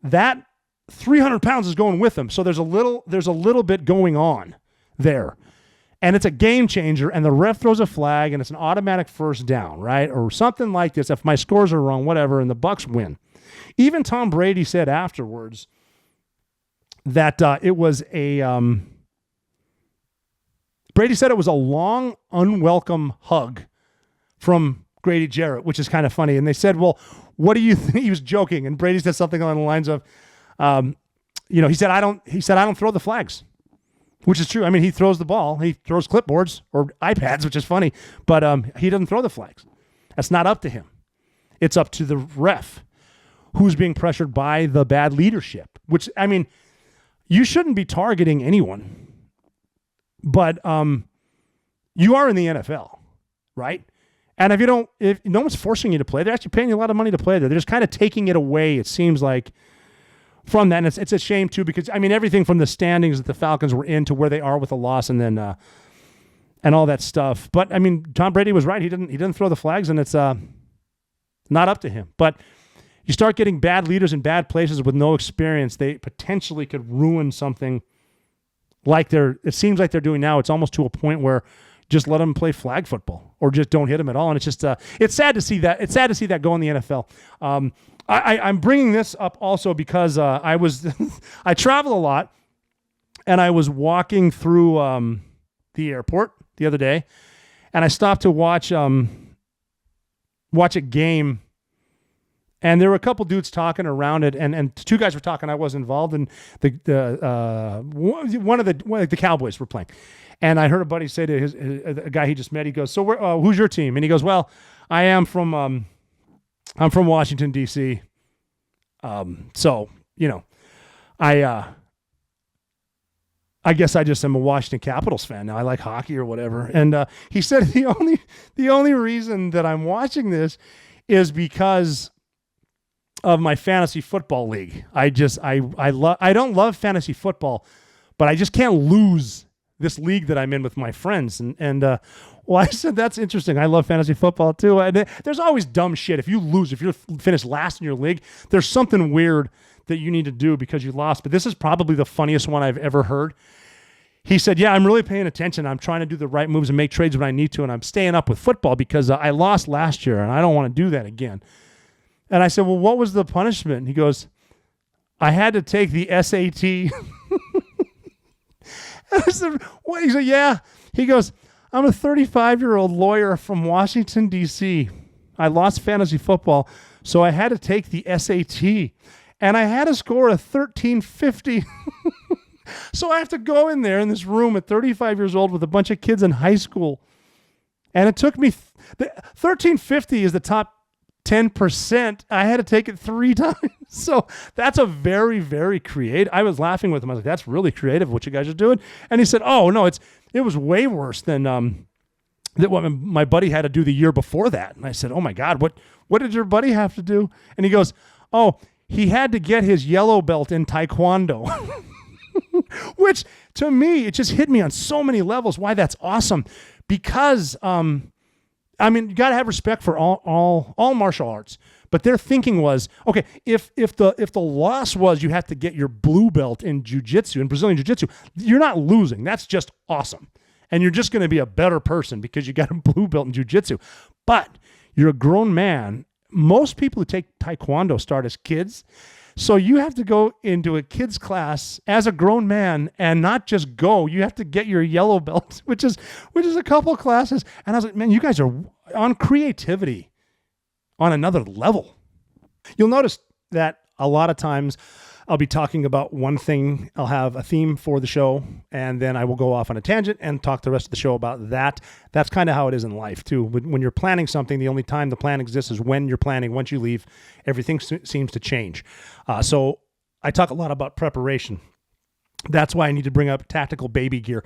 that 300 pounds is going with him. So there's a little bit going on there. And it's a game changer, and the ref throws a flag, and it's an automatic first down, right? Or something like this. If my scores are wrong, whatever, and the Bucs win. Even Tom Brady said afterwards that it was a Brady said it was a long, unwelcome hug from Grady Jarrett, which is kind of funny. And they said, well, what do you think? He was joking, and Brady said something along the lines of, he said, I don't throw the flags. Which is true. I mean, he throws the ball. He throws clipboards or iPads, which is funny. But he doesn't throw the flags. That's not up to him. It's up to the ref, who's being pressured by the bad leadership. Which, I mean, you shouldn't be targeting anyone. But you are in the NFL, right? And if no one's forcing you to play, they're actually paying you a lot of money to play there. They're just kind of taking it away, it seems like, from that. And it's a shame, too, because, I mean, everything from the standings that the Falcons were in to where they are with the loss and then and all that stuff. But, I mean, Tom Brady was right. He didn't throw the flags, and it's not up to him. But you start getting bad leaders in bad places with no experience, they potentially could ruin something like it seems like they're doing now. It's almost to a point where just let them play flag football or just don't hit them at all. And it's just it's sad to see that. It's sad to see that go in the NFL. I'm bringing this up also because I travel a lot, and I was walking through the airport the other day, and I stopped to watch a game, and there were a couple dudes talking around it, and two guys were talking. I was involved, and one of the Cowboys were playing, and I heard a buddy say to a guy he just met, he goes, "So who's your team?" And he goes, "Well, I'm from Washington, D.C. So, I guess I just am a Washington Capitals fan now. I like hockey or whatever." And he said the only reason that I'm watching this is because of my fantasy football league. I don't love fantasy football, but I just can't lose this league that I'm in with my friends. And well, I said, that's interesting. I love fantasy football too. And there's always dumb shit. If you finish last in your league, there's something weird that you need to do because you lost. But this is probably the funniest one I've ever heard. He said, "Yeah, I'm really paying attention. I'm trying to do the right moves and make trades when I need to. And I'm staying up with football because I lost last year and I don't want to do that again." And I said, "Well, what was the punishment?" And he goes, "I had to take the SAT." And I said, "What?" He said, "Yeah." He goes, "I'm a 35-year-old lawyer from Washington, D.C. I lost fantasy football, so I had to take the SAT. And I had to score a 1350. So I have to go in there in this room at 35 years old with a bunch of kids in high school. And it took me, 1350 is the top 10%. I had to take it 3 times. So that's a very, very creative. I was laughing with him. I was like, "That's really creative what you guys are doing." And he said, "Oh, no, it was way worse than that what my buddy had to do the year before that." And I said, "Oh my God, what did your buddy have to do?" And he goes, "Oh, he had to get his yellow belt in Taekwondo." Which, to me, it just hit me on so many levels why that's awesome. Because, you got to have respect for all martial arts. But their thinking was, okay, if the loss was you have to get your blue belt in jiu-jitsu, in Brazilian jiu-jitsu, you're not losing. That's just awesome. And you're just going to be a better person because you got a blue belt in jiu-jitsu. But you're a grown man. Most people who take Taekwondo start as kids. So you have to go into a kid's class as a grown man and not just go. You have to get your yellow belt, which is a couple of classes. And I was like, man, you guys are on creativity on another level. You'll notice that a lot of times I'll be talking about one thing. I'll have a theme for the show, and then I will go off on a tangent and talk the rest of the show about that. That's kind of how it is in life, too. When you're planning something, the only time the plan exists is when you're planning. Once you leave, everything seems to change. So I talk a lot about preparation. That's why I need to bring up tactical baby gear.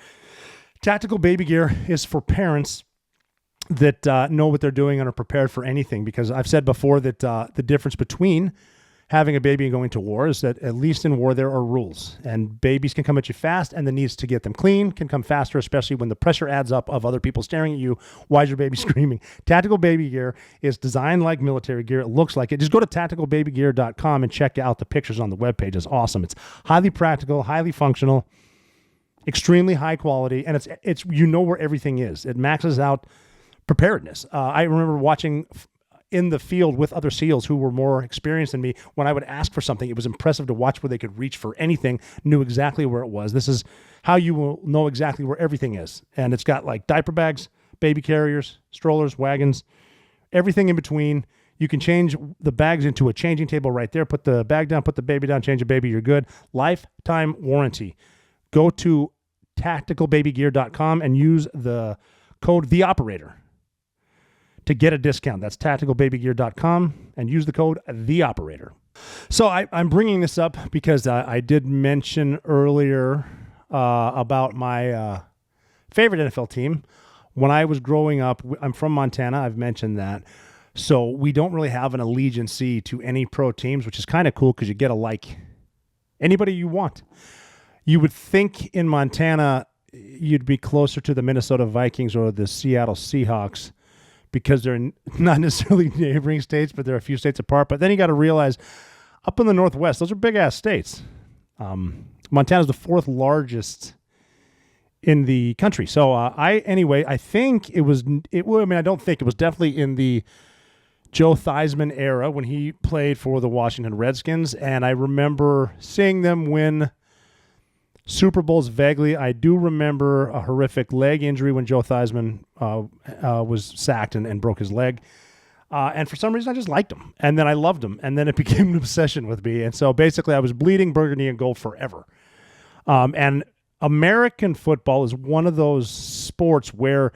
Tactical baby gear is for parents that know what they're doing and are prepared for anything, because I've said before that the difference between having a baby and going to war is that at least in war there are rules, and babies can come at you fast, and the needs to get them clean can come faster, especially when the pressure adds up of other people staring at you. Why is your baby screaming? Tactical baby gear is designed like military gear. It looks like it. Just go to tacticalbabygear.com and check out the pictures on the webpage. It's awesome. It's highly practical, highly functional, extremely high quality, and it's you know where everything is. It maxes out preparedness. I remember watching in the field with other SEALs who were more experienced than me. When I would ask for something, it was impressive to watch where they could reach for anything, knew exactly where it was. This is how you will know exactly where everything is. And it's got like diaper bags, baby carriers, strollers, wagons, everything in between. You can change the bags into a changing table right there. Put the bag down, put the baby down, change the baby, you're good. Lifetime warranty. Go to tacticalbabygear.com and use the code THEOPERATOR to get a discount. That's tacticalbabygear.com and use the code THEOPERATOR. So I'm bringing this up because I did mention earlier about my favorite NFL team. When I was growing up, I'm from Montana. I've mentioned that. So we don't really have an allegiance to any pro teams, which is kind of cool because you get to like anybody you want. You would think in Montana you'd be closer to the Minnesota Vikings or the Seattle Seahawks because they're not necessarily neighboring states, but they're a few states apart. But then you got to realize up in the Northwest, those are big-ass states. Montana's the fourth largest in the country. So I think it was definitely in the Joe Theismann era when he played for the Washington Redskins. And I remember seeing them win Super Bowls vaguely. I do remember a horrific leg injury when Joe Theismann was sacked and broke his leg. And for some reason, I just liked him. And then I loved him. And then it became an obsession with me. And so basically, I was bleeding burgundy and gold forever. And American football is one of those sports where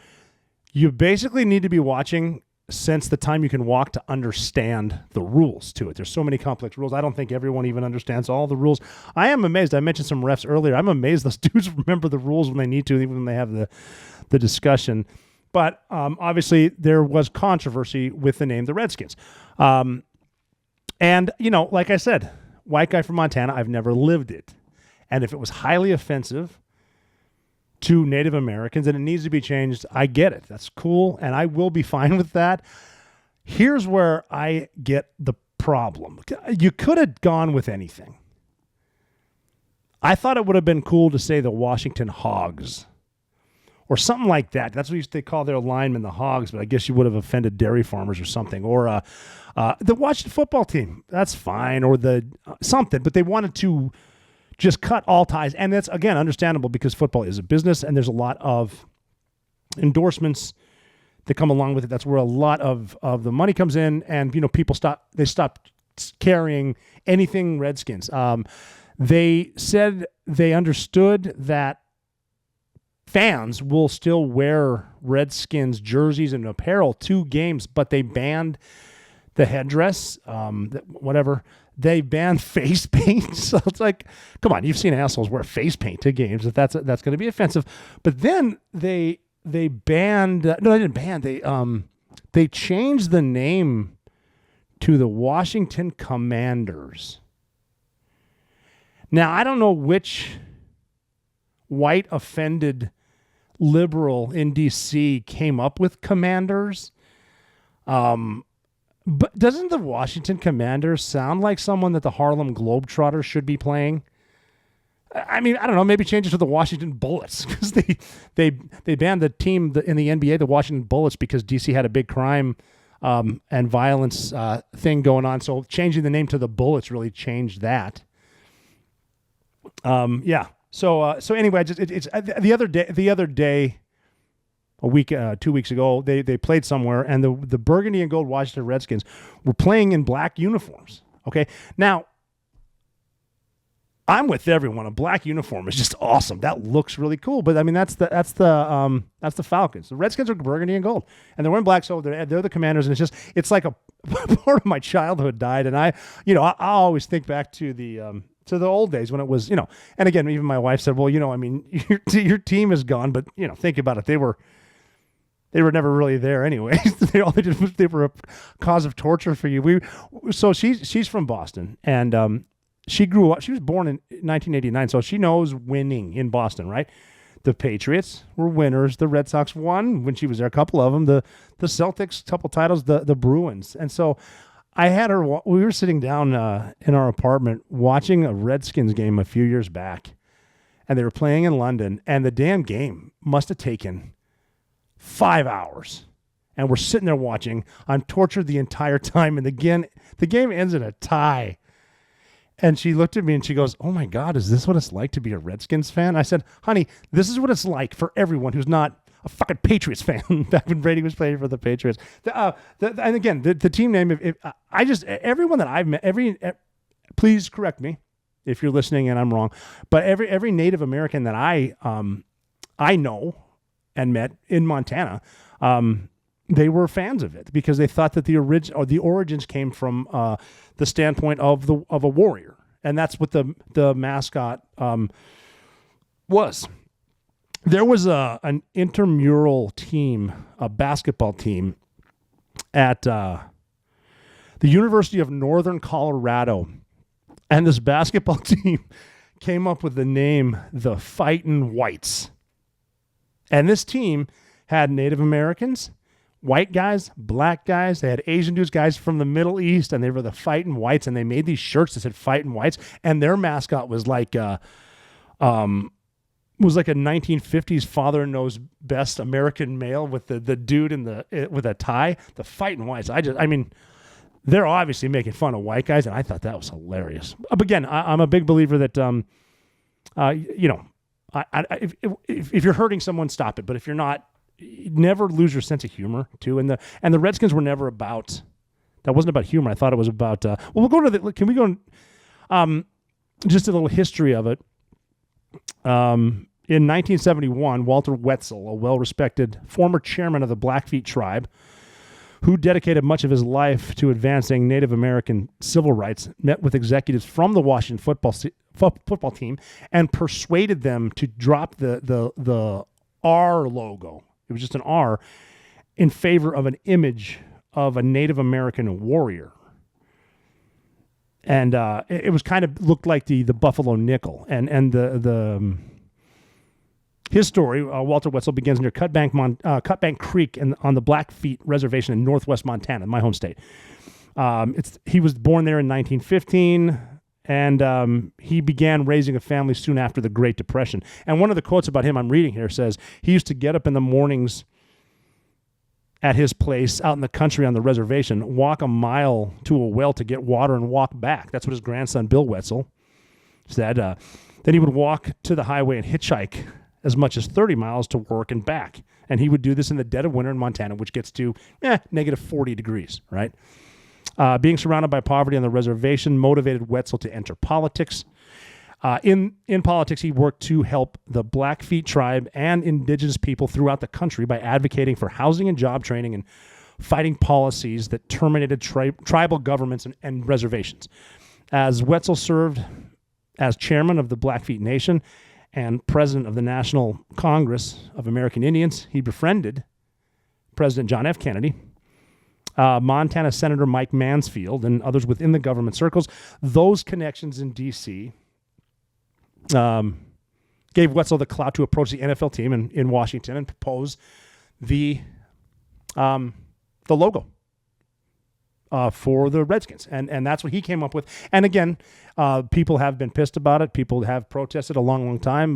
you basically need to be watching since the time you can walk to understand the rules to it. There's so many complex rules. I don't think everyone even understands all the rules. I am amazed. I mentioned some refs earlier. I'm amazed those dudes remember the rules when they need to, even when they have the discussion. But obviously, there was controversy with the name the Redskins. And, like I said, white guy from Montana, I've never lived it. And if it was highly offensive to Native Americans and it needs to be changed, I get it. That's cool, and I will be fine with that. Here's where I get the problem. You could have gone with anything. I thought it would have been cool to say the Washington Hogs or something like that. That's what they call their linemen, the Hogs, but I guess you would have offended dairy farmers or something. Or the Washington football team, that's fine, or the something, but they wanted to just cut all ties. And that's, again, understandable because football is a business and there's a lot of endorsements that come along with it. That's where a lot of the money comes in, and, people stop carrying anything Redskins. They said they understood that fans will still wear Redskins jerseys and apparel to games, but they banned the headdress, whatever. They banned face paint. So it's like, come on, you've seen assholes wear face paint to games. If that's going to be offensive. But then they banned. No, they didn't ban. They changed the name to the Washington Commanders. Now I don't know which white offended liberal in D.C. came up with Commanders. But doesn't the Washington Commanders sound like someone that the Harlem Globetrotters should be playing? I mean, I don't know. Maybe change it to the Washington Bullets because they banned the team in the NBA, the Washington Bullets, because DC had a big crime and violence thing going on. So changing the name to the Bullets really changed that. Yeah. So anyway, it's the other day. A week, 2 weeks ago, they played somewhere, and the burgundy and gold Washington Redskins were playing in black uniforms. Okay, now I'm with everyone. A black uniform is just awesome. That looks really cool. But I mean, that's the Falcons. The Redskins are burgundy and gold, and they're wearing black. So they're the Commanders, and it's like a part of my childhood died. And I always think back to the old days when it was, and again, even my wife said, well, I mean, your team is gone, but think about it. They were they were never really there anyway. All they did was they were a cause of torture for you. So she's from Boston, and she grew up. She was born in 1989, so she knows winning in Boston, right? The Patriots were winners. The Red Sox won when she was there. A couple of them. The Celtics, couple titles. The Bruins, and so I had her. We were sitting down in our apartment watching a Redskins game a few years back, and they were playing in London, and the damn game must have taken 5 hours, and we're sitting there watching. I'm tortured the entire time, and again, the game ends in a tie. And she looked at me and she goes, "Oh my God, is this what it's like to be a Redskins fan?" I said, "Honey, this is what it's like for everyone who's not a fucking Patriots fan." Back when Brady was playing for the Patriots. And again, the team name. Everyone that I've met, please correct me if you're listening and I'm wrong, but every Native American that I know and met in Montana, they were fans of it because they thought that the origins came from the standpoint of a warrior, and that's what the mascot was. There was an intramural team, a basketball team, at the University of Northern Colorado, and this basketball team came up with the name the Fightin' Whites. And this team had Native Americans, white guys, black guys. They had Asian dudes, guys from the Middle East, and they were the Fightin' Whites. And they made these shirts that said Fightin' Whites. And their mascot was like a 1950s Father Knows Best American male with the dude with a tie. The Fightin' Whites. They're obviously making fun of white guys, and I thought that was hilarious. But again, I'm a big believer that if you're hurting someone, stop it. But if you're not, never lose your sense of humor too. And the Redskins were never about. That wasn't about humor. I thought it was about. We'll go to the. Can we go? Just a little history of it. In 1971, Walter Wetzel, a well-respected former chairman of the Blackfeet tribe, who dedicated much of his life to advancing Native American civil rights, met with executives from the Washington football team and persuaded them to drop the R logo. It was just an R in favor of an image of a Native American warrior. And it was kind of looked like the Buffalo nickel. And his story, Walter Wetzel, begins near Cutbank Creek on the Blackfeet Reservation in northwest Montana, my home state. He was born there in 1915, and he began raising a family soon after the Great Depression. And one of the quotes about him I'm reading here says, he used to get up in the mornings at his place out in the country on the reservation, walk a mile to a well to get water and walk back. That's what his grandson, Bill Wetzel, said. Then he would walk to the highway and hitchhike as much as 30 miles to work and back. And he would do this in the dead of winter in Montana, which gets to negative 40 degrees, right? Being surrounded by poverty on the reservation motivated Wetzel to enter politics. In politics, he worked to help the Blackfeet tribe and indigenous people throughout the country by advocating for housing and job training and fighting policies that terminated tribal governments and reservations. As Wetzel served as chairman of the Blackfeet Nation and president of the National Congress of American Indians, he befriended President John F. Kennedy, Montana Senator Mike Mansfield, and others within the government circles. Those connections in D.C. Gave Wetzel the clout to approach the NFL team in Washington and propose the logo for the Redskins. And that's what he came up with. And again, people have been pissed about it. People have protested a long time.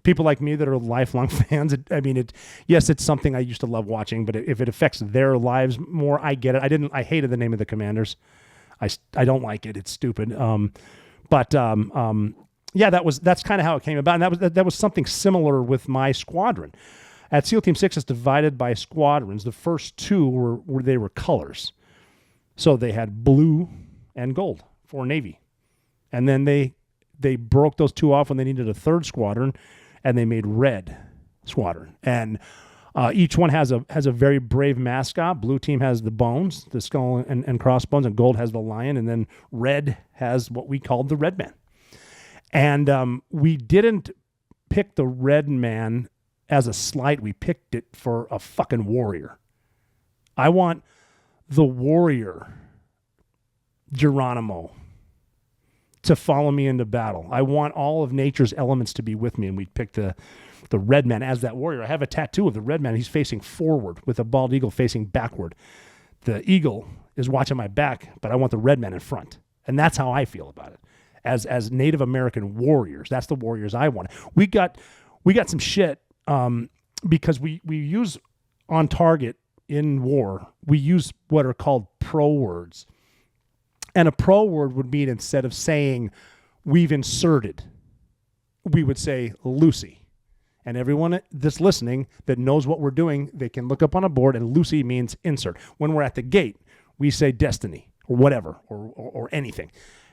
People like me that are lifelong fans. Yes, it's something I used to love watching, but if it affects their lives more, I get it. I hated the name of the Commanders. I don't like it. It's stupid. Yeah, that's kind of how it came about, and that was something similar with my squadron. At SEAL Team 6, it's divided by squadrons. The first two were colors, so they had blue and gold for Navy, and then they broke those two off when they needed a third squadron, and they made red squadron. And each one has a very brave mascot. Blue team has the bones, the skull and crossbones, and gold has the lion, and then red has what we called the red man. And we didn't pick the red man as a slight, we picked it for a fucking warrior. I want the warrior Geronimo to follow me into battle. I want all of nature's elements to be with me, and we picked the red man as that warrior. I have a tattoo of the red man. He's facing forward with a bald eagle facing backward. The eagle is watching my back, but I want the red man in front. And that's how I feel about it. As Native American warriors, that's the warriors I want. We got some shit because we use on target in war, we use what are called pro words. And a pro word would mean, instead of saying we've inserted, we would say Lucy. And everyone that's listening that knows what we're doing, they can look up on a board, and Lucy means insert. When we're at the gate, we say destiny or whatever or anything.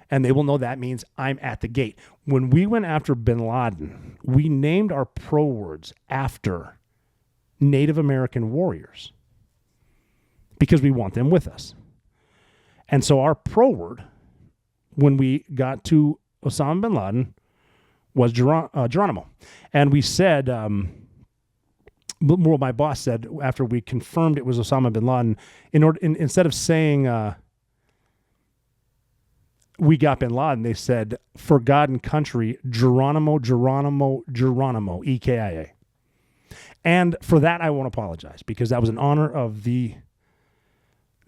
And they will know that means I'm at the gate. When we went after bin Laden, we named our pro words after Native American warriors because we want them with us. And so our pro word, when we got to Osama bin Laden, was Geronimo. And we said, my boss said after we confirmed it was Osama bin Laden, instead of saying we got bin Laden, they said, for God and country, Geronimo, Geronimo, Geronimo, EKIA. And for that, I won't apologize, because that was in honor of the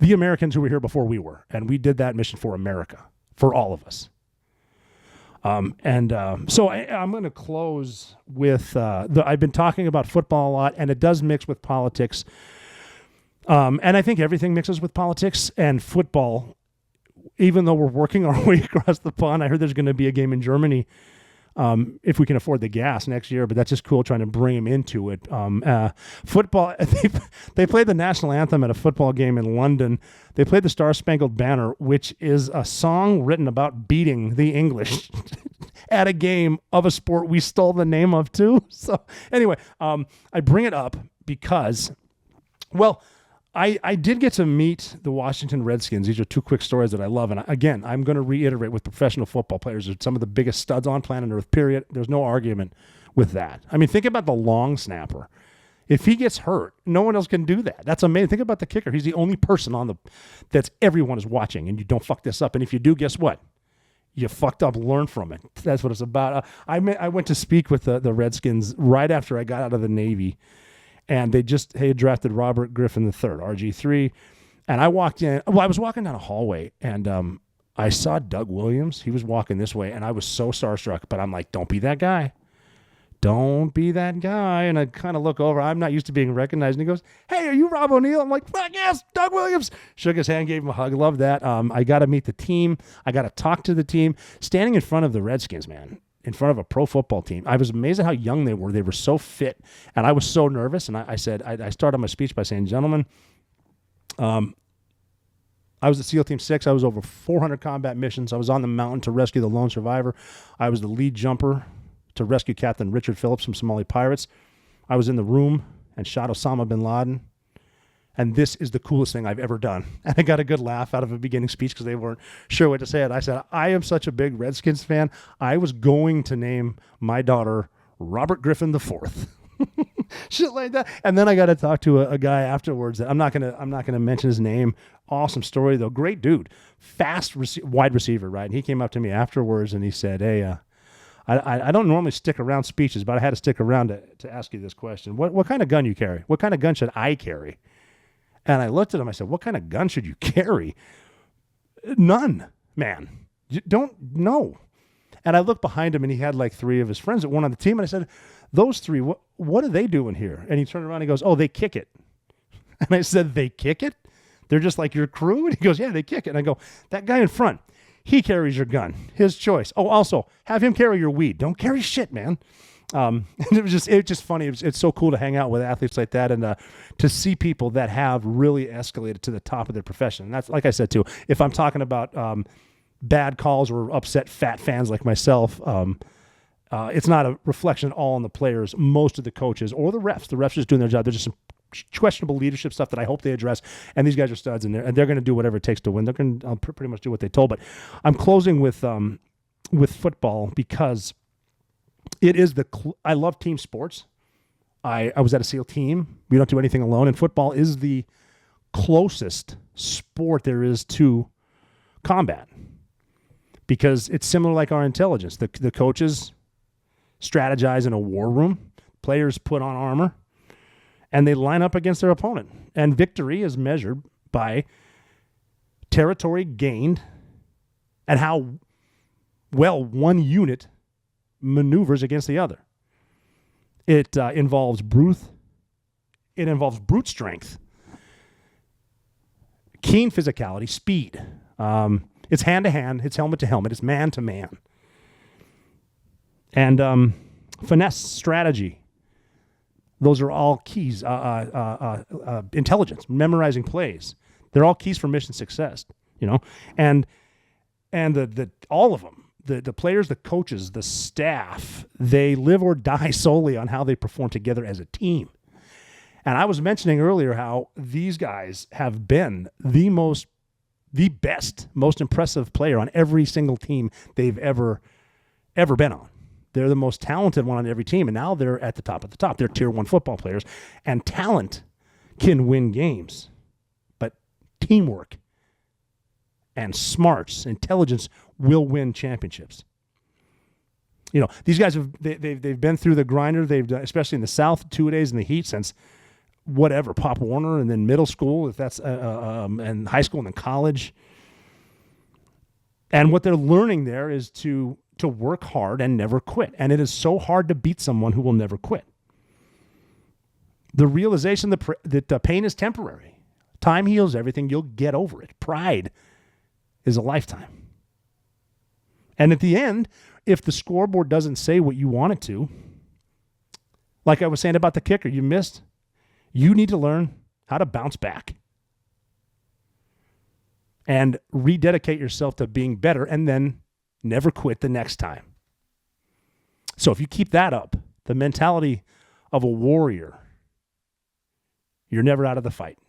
Americans who were here before we were. And we did that mission for America, for all of us. So I'm going to close with, I've been talking about football a lot, and it does mix with politics. And I think everything mixes with politics and football. Even though we're working our way across the pond, I heard there's going to be a game in Germany, if we can afford the gas next year, but that's just cool trying to bring him into it. Football, they played the national anthem at a football game in London. They played the Star Spangled Banner, which is a song written about beating the English at a game of a sport we stole the name of too. So anyway, I bring it up because, well, I did get to meet the Washington Redskins. These are two quick stories that I love. And again, I'm going to reiterate, with professional football players, they're some of the biggest studs on planet Earth, period. There's no argument with that. I mean, think about the long snapper. If he gets hurt, no one else can do that. That's amazing. Think about the kicker. He's the only person that's everyone is watching, and you don't fuck this up. And if you do, guess what? You fucked up, learn from it. That's what it's about. I went to speak with the Redskins right after I got out of the Navy. And they had drafted Robert Griffin III, RG3. And I walked in. Well, I was walking down a hallway, and I saw Doug Williams. He was walking this way, and I was so starstruck. But I'm like, don't be that guy. Don't be that guy. And I kind of look over. I'm not used to being recognized. And he goes, hey, are you Rob O'Neill? I'm like, fuck yes, Doug Williams. Shook his hand, gave him a hug. Love that. I got to meet the team. I got to talk to the team. Standing in front of the Redskins, man. In front of a pro football team. I was amazed at how young they were. They were so fit. And I was so nervous. And I said, I started my speech by saying, gentlemen, I was at SEAL Team 6. I was over 400 combat missions. I was on the mountain to rescue the lone survivor. I was the lead jumper to rescue Captain Richard Phillips from Somali pirates. I was in the room and shot Osama bin Laden. And this is the coolest thing I've ever done. And I got a good laugh out of a beginning speech because they weren't sure what to say. And I said, I am such a big Redskins fan. I was going to name my daughter Robert Griffin IV. Shit like that. And then I got to talk to a guy afterwards that I'm not gonna mention his name. Awesome story though. Great dude. Fast wide receiver, right? And he came up to me afterwards and he said, hey, I don't normally stick around speeches, but I had to stick around to ask you this question. What kind of gun you carry? What kind of gun should I carry? And I looked at him. I said, what kind of gun should you carry? None, man. You don't know. And I looked behind him, and he had like 3 of his friends that weren't on the team. And I said, those 3, what are they doing here? And he turned around and he goes, oh, they kick it. And I said, they kick it? They're just like your crew? And he goes, yeah, they kick it. And I go, that guy in front, he carries your gun. His choice. Oh, also, have him carry your weed. Don't carry shit, man. It was just funny. It's so cool to hang out with athletes like that and to see people that have really escalated to the top of their profession. And that's, like I said, too, if I'm talking about bad calls or upset fat fans like myself, it's not a reflection at all on the players, most of the coaches or the refs. The refs just doing their job. There's just some questionable leadership stuff that I hope they address. And these guys are studs, and they're going to do whatever it takes to win. They're going to pretty much do what they told. But I'm closing with football because it is I love team sports. I was at a SEAL team. We don't do anything alone, and football is the closest sport there is to combat because it's similar like our intelligence. The coaches strategize in a war room. Players put on armor, and they line up against their opponent. And victory is measured by territory gained and how well one unit maneuvers against the other. It involves brute strength, keen physicality, speed. It's hand-to-hand, it's helmet-to-helmet, it's man-to-man. And finesse, strategy. Those are all keys. Intelligence, memorizing plays. They're all keys for mission success, you know. And all of them, the players, the coaches, the staff, they live or die solely on how they perform together as a team. And I was mentioning earlier how these guys have been the best, most impressive player on every single team they've ever been on. They're the most talented one on every team, and now they're at the top of the top. They're tier 1 football players, and talent can win games, but teamwork and smarts, intelligence will win championships. You know, these guys they've been through the grinder. They've done, especially in the South, 2 days in the heat since whatever, Pop Warner, and then middle school, if that's and high school and then college. And what they're learning there is to work hard and never quit. And it is so hard to beat someone who will never quit. The realization that pain is temporary. Time heals everything. You'll get over it. Pride is a lifetime. And at the end, if the scoreboard doesn't say what you want it to, like I was saying about the kicker you missed, you need to learn how to bounce back and rededicate yourself to being better and then never quit the next time. So if you keep that up, the mentality of a warrior, you're never out of the fight.